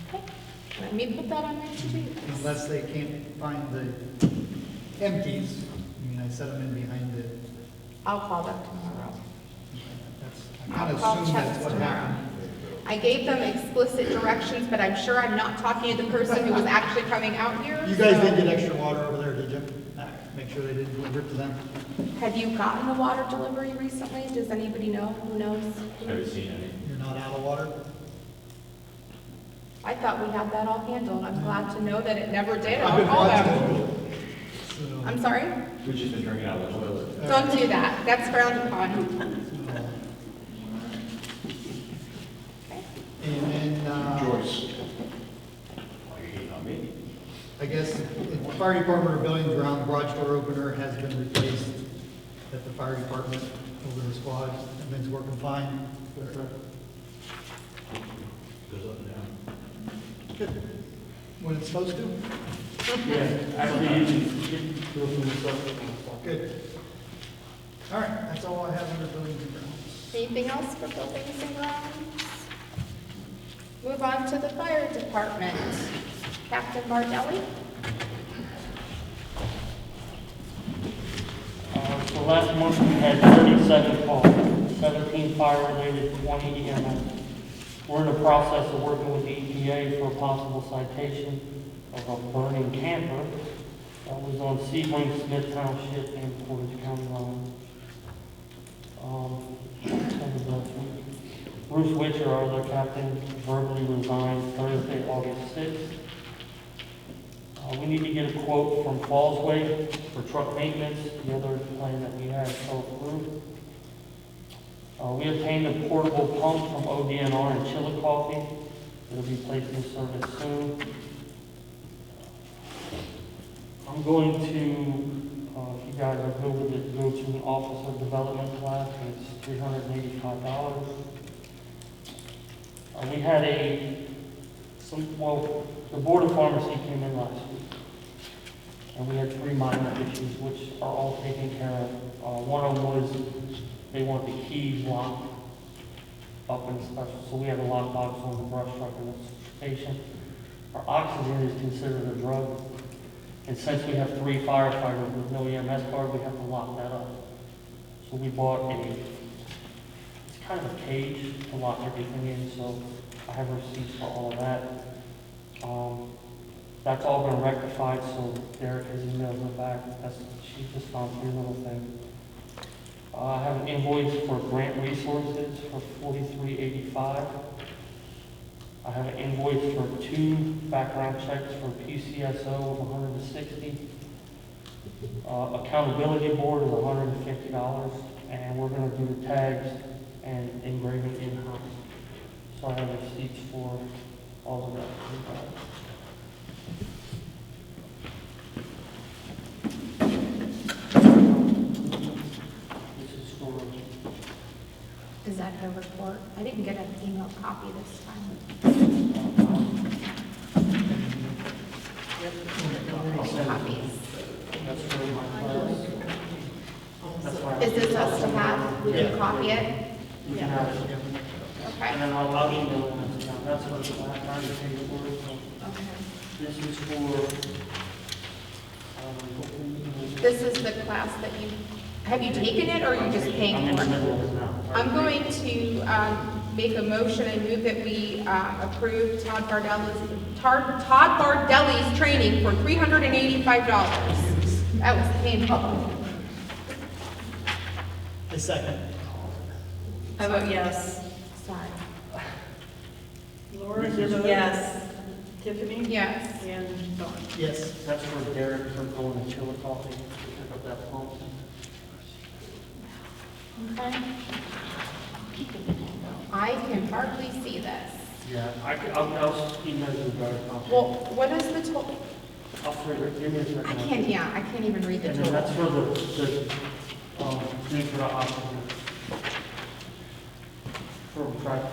Okay. Let me put that on my to-do list. Unless they can't find the empties. I mean, I set them in behind the, I'll call them tomorrow. I kind of I'll assume check that's what tomorrow. happened. I gave them explicit directions, but I'm sure I'm not talking to the person who was actually coming out here. You guys so- didn't get extra water over there, did you? Make sure they didn't deliver it to them. Have you gotten a water delivery recently? Does anybody know? Who knows? Have you seen any? You're not out of water? I thought we had that all handled. I'm glad to know that it never did. I've I'll been call them. watching. So, I'm sorry? We've just been drinking out of the toilet. Don't do that. That's frowned upon. And then, Joyce. Why are you hating on me? I guess the fire department or building ground garage door opener has been replaced at the fire department over the squad. Everything's working fine. Goes up and down. When it's supposed to? Yeah, actually, you can go through the stuff. Good. All right, that's all I have under buildings and grounds. Anything else for buildings and grounds? Move on to the fire department. Captain Bardelli? So last month we had 37 calls, 17 fire-related, 20 EMS. We're in the process of working with the EPA for a possible citation of a burning camper that was on Sebring, Smith Township, and Portage County line. Bruce Witcher, our other captain, verbally resigned Thursday, August 6th. We need to get a quote from Fallsway for truck maintenance, the other plan that we had fell through. We obtained a portable pump from ODNR in Chillicothe. It'll be placed in service soon. I'm going to, if you guys are good with it, go to an officer development class, and it's $385. We had the Board of Pharmacy came in last week, and we had 3 minor issues, which are all taken care of. One of them was they want the keys locked up in special, so we have a lockbox on the brush truck in the station. Our oxygen is considered a drug, and since we have 3 firefighters with no EMS card, we have to lock that up. So we bought it's kind of a cage to lock everything in, so I have receipts for all of that. That's all been rectified, so Derek has emailed her back. She just found 3 little things. I have an invoice for grant resources for $43.85. I have an invoice for 2 background checks for PCSO of $160. Accountability board is $150, and we're going to do the tags and engraving in-house. So I have receipts for all of that. This is for, Is that her report? I didn't get an email copy this time. Copies. that's for my class. That's why. Is this us to have? We can copy it? You can have it. Okay. And then I'll email them. That's what I'm trying to pay for. Okay. This is for, This is the class that have you taken it or are you just I'm paying in for the it? middle of it now. I'm going to make a motion and move that we approve Todd Bardelli's training for $385. That was painful. The second. I vote yes. Sorry. Laura, did you vote? Yes. Tiffany? Yes. And Dawn? Yes. That's for Derek for going to Chillicothe to pick up that pump. Okay. I can hardly see this. Yeah, I'll email you the better copy. Well, what is the total? I'll figure it, give me a second. I can't even read the And then that's total. for the thing for the hospital. For private.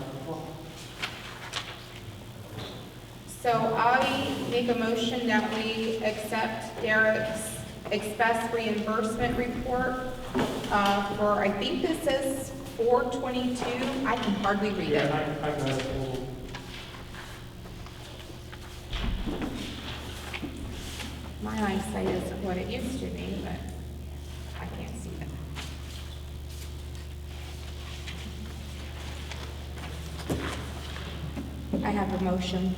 So I make a motion that we accept Derek's expense reimbursement report for, I think this is 422. I can hardly read it. Yeah, I got it. My eyesight isn't what it used to be, but I can't see it. I have a motion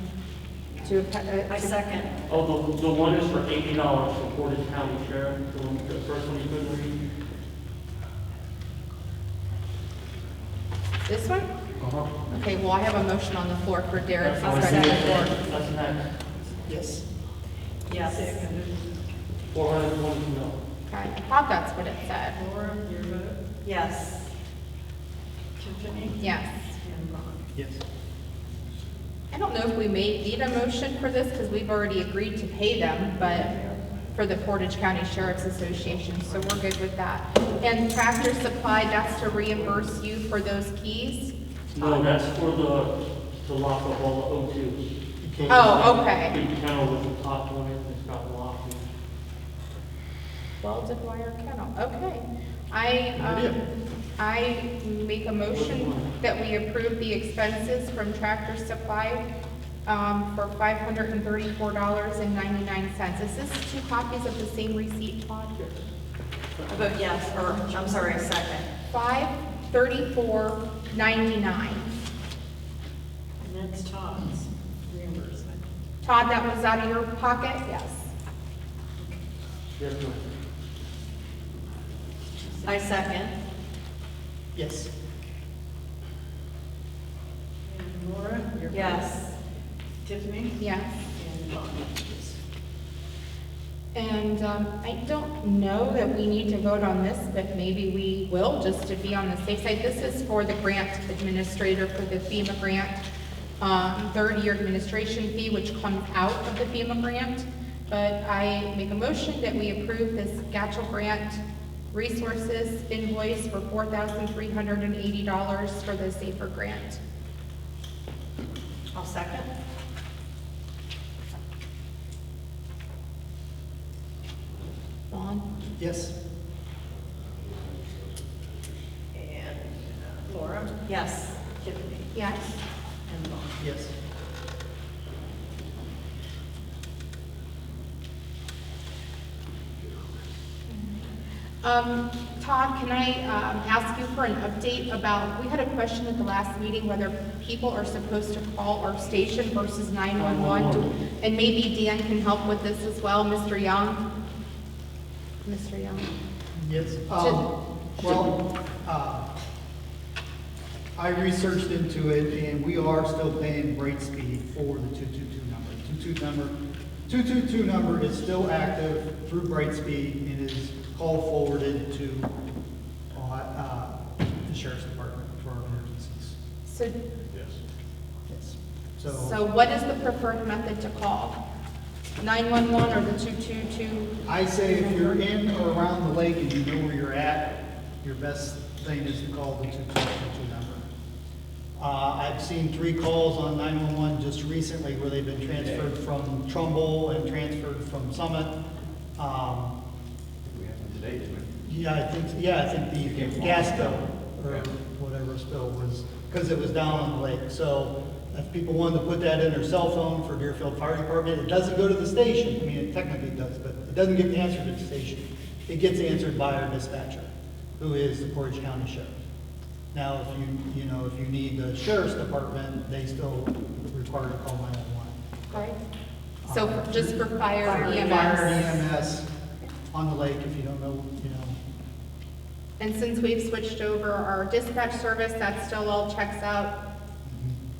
to. I second. Oh, the one is for $80 for Portage County Sheriff, the first one you couldn't read? This one? Uh-huh. Okay, well, I have a motion on the floor for Derek's That's expense next. report. That's next. Yes. Yes. 422. Okay, I thought that's what it said. Laura, your vote? Yes. Tiffany? Yes. And Dawn? Yes. I don't know if we may need a motion for this because we've already agreed to pay them, but for the Portage County Sheriff's Association, so we're good with that. And Tractor Supply, that's to reimburse you for those keys? No, that's for to lock up all the O2. Oh, okay. Big kennel with the top on it, it's got locked. Welded wire kennel, okay. I make a motion that we approve the expenses from Tractor Supply for $534.99. Is this 2 copies of the same receipt, Todd? I vote yes, or, I'm sorry, second. $534.99. And that's Todd's reimbursement. Todd, that was out of your pocket? Yes. Yes, ma'am. I second. Yes. And Laura, your vote? Yes. Tiffany? Yes. And Dawn? Yes. And I don't know that we need to vote on this, but maybe we will, just to be on the safe side. This is for the grant administrator for the FEMA grant, third-year administration fee, which comes out of the FEMA grant. But I make a motion that we approve this Gatchel Grant Resources invoice for $4,380 for the SAFER grant. I'll second. Vaughn? Yes. And Laura? Yes. Tiffany? Yes. And Dawn? Yes. Todd, can I ask you for an update about, we had a question at the last meeting whether people are supposed to call our station versus 911. And maybe Dan can help with this as well, Mr. Young? Mr. Young? Yes. I researched into it, and we are still paying Brightspeed for the 222 number. 222 number is still active through Brightspeed and is call forwarded to the Sheriff's Department for our emergencies. So, Yes. So what is the preferred method to call? 911 or the 222? I say if you're in or around the lake and you know where you're at, your best thing is to call the 222 number. I've seen 3 calls on 911 just recently where they've been transferred from Trumbull and transferred from Summit. We had one today, didn't we? Yeah, I think the gas spill or whatever spill was, because it was down on the lake. So if people wanted to put that in their cell phone for Deerfield Fire Department, it doesn't go to the station. I mean, it technically does, but it doesn't get answered at the station. It gets answered by our dispatcher, who is the Portage County Sheriff. Now, if if you need the Sheriff's Department, they still require to call 911. Right. So just for fire EMS? Fire EMS on the lake, if you don't know, And since we've switched over our dispatch service, that still all checks out?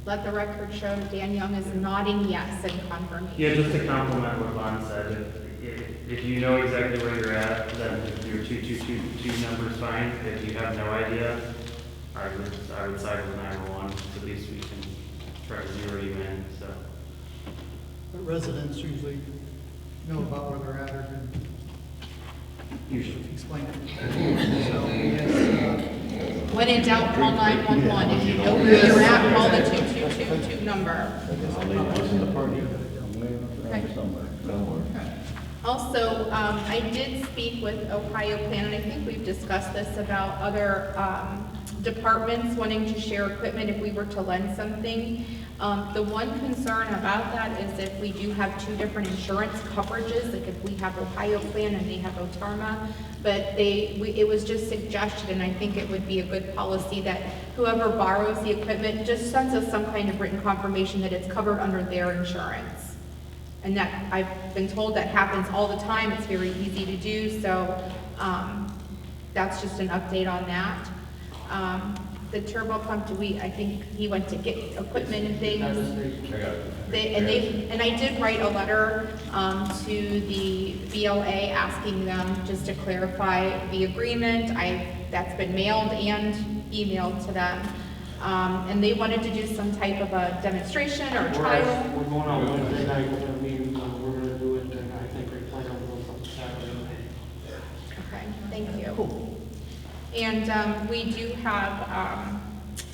Let the record show Dan Young is nodding yes in confirmation. Yeah, just to complement what Lon said, if you know exactly where you're at, then your 2222 number's fine. If you have no idea, I would side with 911, at least we can try to zero you in, so. But residents usually know about where they're at or can Usually. explain it. So, yes, When in doubt, call 911. If you know where you're at, call the 2222 number. Also, I did speak with Ohio Plan, and I think we've discussed this about other departments wanting to share equipment if we were to lend something. The one concern about that is if we do have 2 different insurance coverages, like if we have Ohio Plan and they have Otarma, but it was just suggested, and I think it would be a good policy that whoever borrows the equipment just sends us some kind of written confirmation that it's covered under their insurance. And that, I've been told that happens all the time, it's very easy to do, so that's just an update on that. The turbo pump, I think he went to get equipment and things. And I did write a letter to the BLA asking them just to clarify the agreement. That's been mailed and emailed to them. And they wanted to do some type of a demonstration or trial. We're going on Wednesday night, we're gonna meet, we're gonna do it, and I think we plan on doing something Saturday night. Okay, thank you. And we do have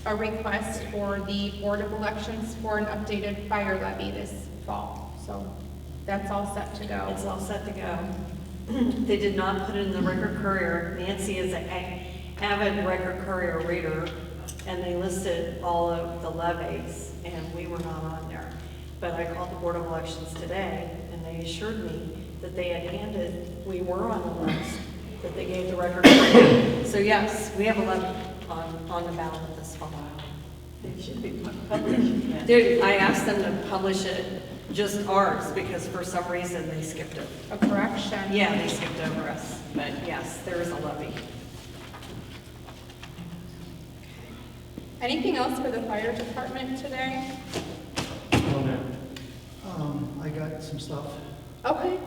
a request for the Board of Elections for an updated fire levy this fall. So that's all set to go. It's all set to go. They did not put it in the Record Courier. Nancy is an avid Record Courier reader, and they listed all of the levies, and we were not on there. But I called the Board of Elections today, and they assured me that they had we were on the list, that they gave the Record Courier. So yes, we have a levy on the ballot this fall. It should be published. Dude, I asked them to publish it, just ours, because for some reason they skipped it. A correction. Yeah, they skipped over us, but yes, there is a levy. Anything else for the fire department today? I got some stuff. Okay.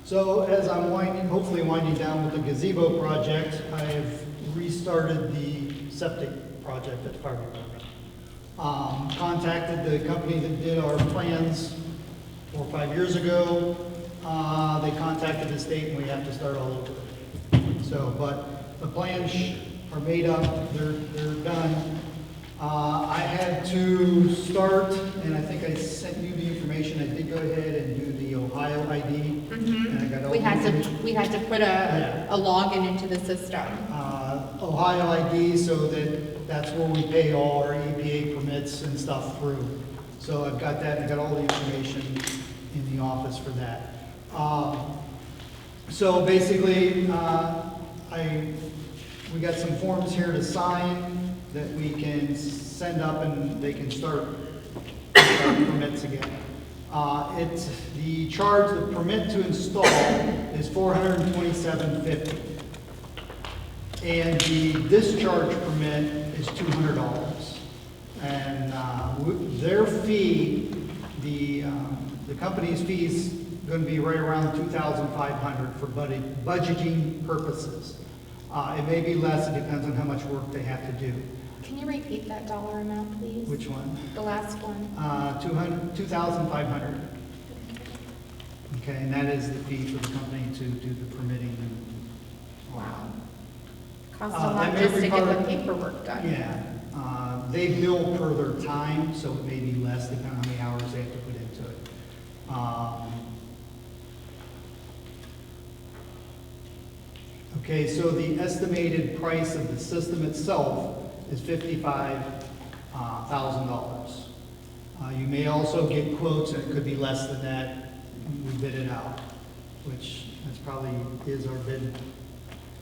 So as I'm hopefully winding down with the gazebo project, I have restarted the septic project at the fire department. Contacted the company that did our plans 4 or 5 years ago. They contacted the state and we have to start all over. So, but the plans are made up, they're done. I had to start, and I think I sent you the information, I did go ahead and do the Ohio ID. And I got all We the had information. to put a login into the system. Ohio ID, so that's where we pay all our EPA permits and stuff through. So I've got that, and I got all the information in the office for that. So basically, we got some forms here to sign that we can send up and they can start permits again. It's the charge, the permit to install is $427.50. And the discharge permit is $200. And their fee, the company's fee is going to be right around $2,500 for budgeting purposes. It may be less, it depends on how much work they have to do. Can you repeat that dollar amount, please? Which one? The last one. 2,500. Okay, and that is the fee for the company to do the permitting. Wow. Cost a That lot may just to get the require- paperwork done. Yeah, they bill per their time, so it may be less depending on how many hours they have to put into it. Okay, so the estimated price of the system itself is $55,000. You may also get quotes, and it could be less than that. We bid it out, which that's probably is our bid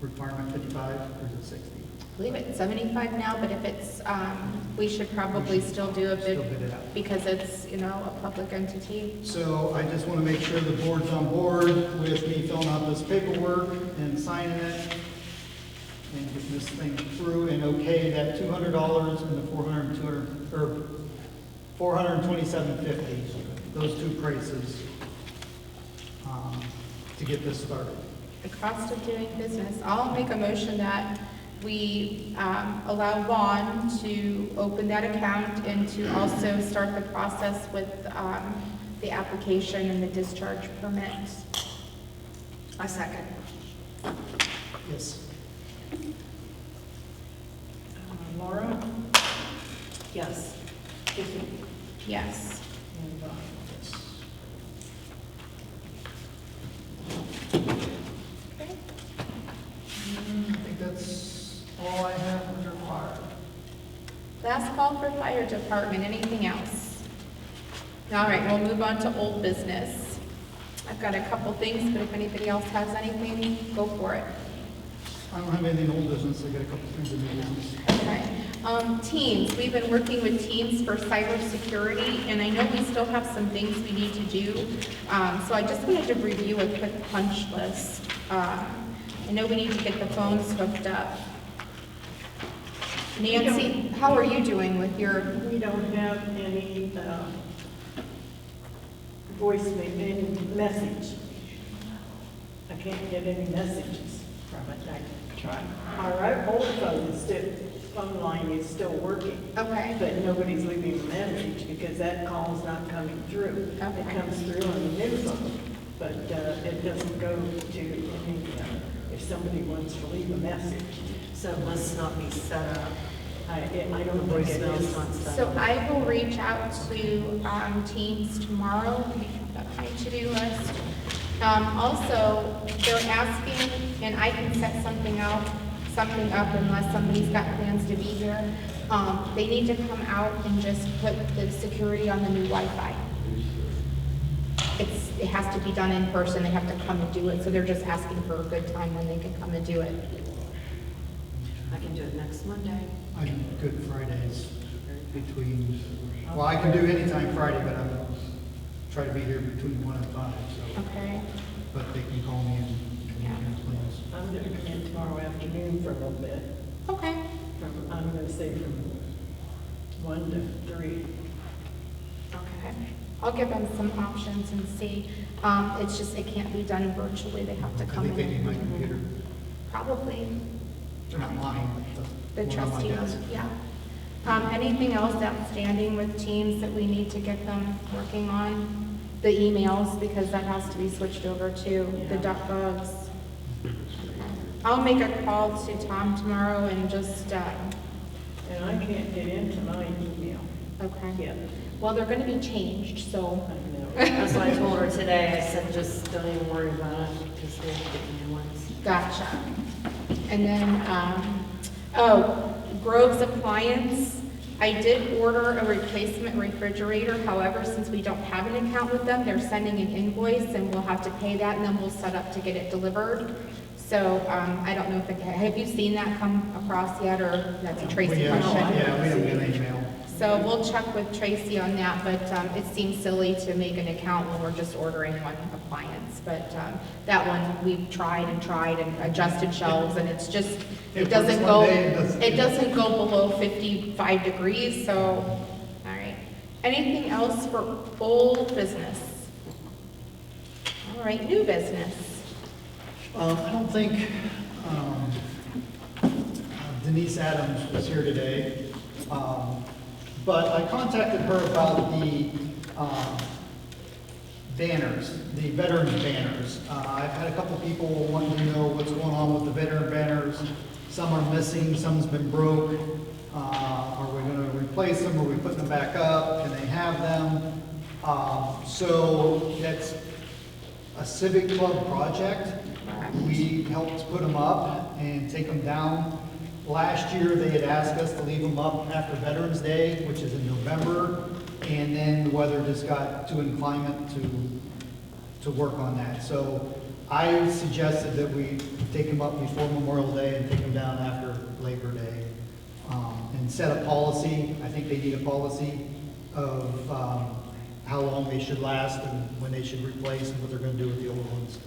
requirement, 55, or is it 60? I believe it's 75 now, but if it's, we should probably still do a Still bid bid it out. because it's, you know, a public entity. So I just want to make sure the board's on board with me filling out this paperwork and signing it and getting this thing through and okay that $200 and the 200, or 427.50, those two prices to get this started. The cost of doing business. I'll make a motion that we allow Vaughn to open that account and to also start the process with the application and the discharge permit. I second. Yes. Laura? Yes. Vicki? Yes. And Bob? Okay. I think that's all I have under fire. Last call for fire department. Anything else? All right, we'll move on to old business. I've got a couple things, but if anybody else has anything, go for it. I don't have anything old business, I got a couple things in new business. Okay. Teams, we've been working with teams for cybersecurity, and I know we still have some things we need to do. So I just wanted to review a quick punch list. I know we need to get the phones hooked up. Nancy, how are you doing with your, We don't have any any message. I can't get any messages from it. I tried. Our old phone line is still working, okay, but nobody's leaving a message because that call's not coming through. Okay. It comes through on the new phone, but it doesn't go to any, if somebody wants to leave a message. So it must not be set up. I don't think it Voicemail's is. not set so up. I will reach out to teams tomorrow. Let me put that on my to-do list. Also, they're asking, and I can set something up unless somebody's got plans to be here. They need to come out and just put the security on the new Wi-Fi. It has to be done in person. They have to come and do it. So they're just asking for a good time when they can come and do it. I can do it next Monday. I'm good Fridays between, well, I can do anytime Friday, but I'm try to be here between 1 and 5, so, Okay. but they can call me and Yeah. please. I'm gonna come in tomorrow afternoon for a little bit. Okay. I'm gonna say from 1 to 3. Okay. I'll give them some options and see. It's just, it can't be done virtually. They have to I come think they need my in. computer, Probably not mine, but the one on my trustee, desk. yeah. Anything else outstanding with teams that we need to get them working on? The emails, because that has to be switched over to the .govs. I'll make a call to Tom tomorrow and just, And I can't get into my email okay. yet. Well, they're gonna be changed, so. I know. That's what I told her today. I said, just don't even worry about it because they're getting new ones. Gotcha. And then, Grove's Appliance, I did order a replacement refrigerator. However, since we don't have an account with them, they're sending an invoice and we'll have to pay that and then we'll set up to get it delivered. So, I don't know if have you seen that come across yet, or that's a Tracy Yeah, question? yeah, we don't get an email. So we'll check with Tracy on that, but it seems silly to make an account when we're just ordering one appliance. But that one, we've tried and adjusted shelves, and it's just, it It doesn't works go, one day, it doesn't- it doesn't go below 55 degrees, so, all right. Anything else for old business? All right, new business. I don't think Denise Adams was here today. But I contacted her about the banners, the veteran banners. I've had a couple people wanting to know what's going on with the veteran banners. Some are missing, some's been broke. Are we gonna replace them? Are we putting them back up? Can they have them? So that's a civic club project. We helped put them up and take them down. Last year, they had asked us to leave them up after Veterans Day, which is in November, and then the weather just got too inclement to work on that. So I suggested that we take them up before Memorial Day and take them down after Labor Day. And set a policy. I think they need a policy of how long they should last and when they should replace and what they're gonna do with the old ones.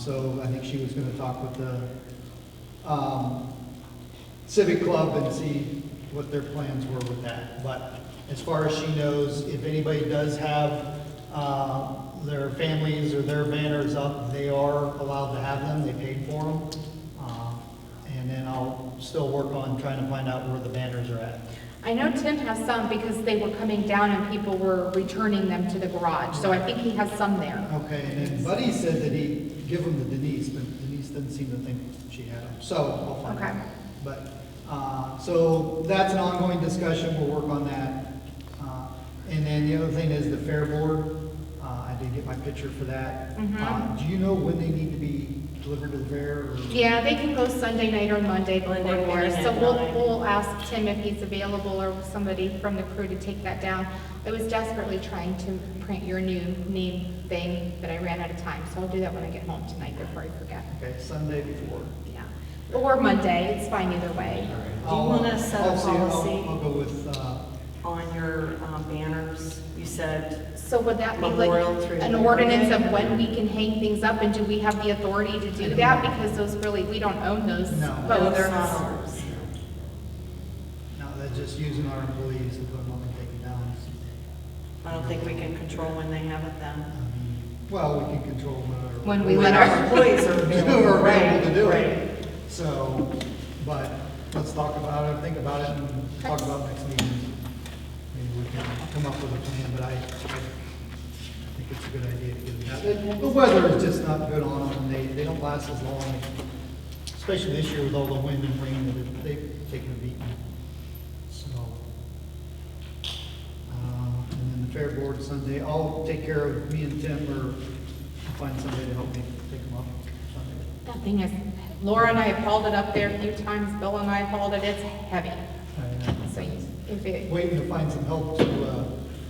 So I think she was gonna talk with the Civic Club and see what their plans were with that. But as far as she knows, if anybody does have their families or their banners up, they are allowed to have them. They paid for them. And then I'll still work on trying to find out where the banners are at. I know Tim has some because they were coming down and people were returning them to the garage, so I think he has some there. Okay, and then Buddy said that he'd give them to Denise, but Denise didn't seem to think she had them. So I'll find out. Okay. But, so that's an ongoing discussion. We'll work on that. And then the other thing is the fair board. I did get my picture for that. Do you know when they need to be delivered to the fair? Or? Yeah, they can go Sunday night or Monday Monday before. morning So at we'll, 9. we'll ask Tim if he's available or somebody from the crew to take that down. I was desperately trying to print your new name thing, but I ran out of time, so I'll do that when I get home tonight before I forget. Okay, Sunday before. Yeah. Or Monday, it's fine either way. Do you want to set a I'll see. policy I'll go with, on your banners? You said, So would that be Memorial like through an Labor ordinance Day? of when we can hang things up, and do we have the authority to do that? Because those really, we don't own those No. posts. no, they're not ours. no, they're just using our employees to put them up and take them down. I don't think we can control when they have it then. Well, we can control whatever. When we When let our employees are Who available. are available to do Right, it. So, but let's talk about it, think about it, and talk about next meeting. Maybe we can come up with a plan, but I think it's a good idea to get it out. The weather is just not good on them, and they don't last as long, especially this year with all the wind and rain that they've taken a beating. So, and then the fair board Sunday, I'll take care of me and Tim, or find somebody to help me take them up Sunday. That thing is, Laura and I have hauled it up there a few times, Bill and I have hauled it, it's heavy. So if it, Waiting to find some help to,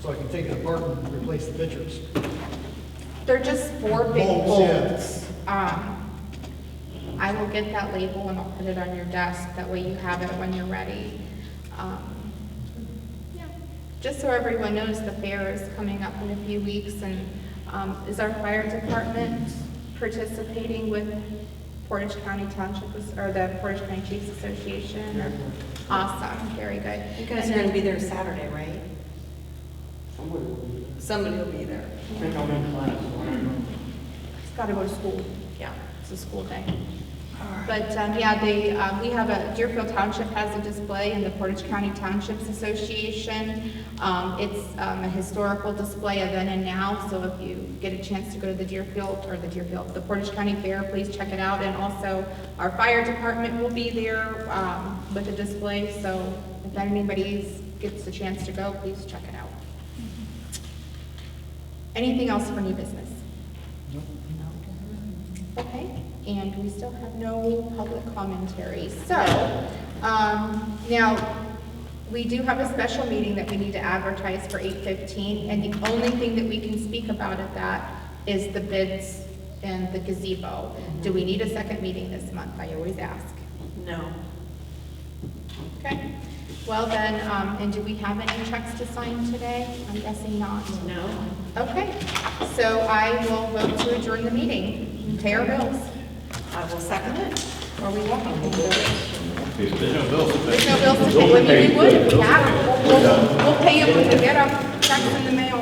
so I can take it apart and replace the pictures. they're just 4 big Bolts, yeah. bolts. I will get that label and I'll put it on your desk, that way you have it when you're ready. Yeah. Just so everyone knows, the fair is coming up in a few weeks, and is our fire department participating with Portage County Township, or the Portage County Chiefs Association? Or- Awesome, very good. You guys are going to be there Saturday, right? Somebody will be there. Take them in class. It's got to go to school. Yeah, it's a school day. But, yeah, we have Deerfield Township has a display in the Portage County Townships Association. It's a historical display of then and now, so if you get a chance to go to the Portage County Fair, please check it out. And also, our fire department will be there with a display, so if anybody gets a chance to go, please check it out. Anything else for new business? Nope. Okay, and we still have no public commentary. So, now, we do have a special meeting that we need to advertise for 8:15, and the only thing that we can speak about at that is the bids and the gazebo. Do we need a second meeting this month? I always ask. No. Okay, well then, and do we have any checks to sign today? I'm guessing not. No. Okay, so I will vote to adjourn the meeting and pay our bills. I will second it. Are we walking? There's no bills to pay. There's no bills to pay. I mean, we would if we have them. We'll pay them when we get them. Checks in the mail.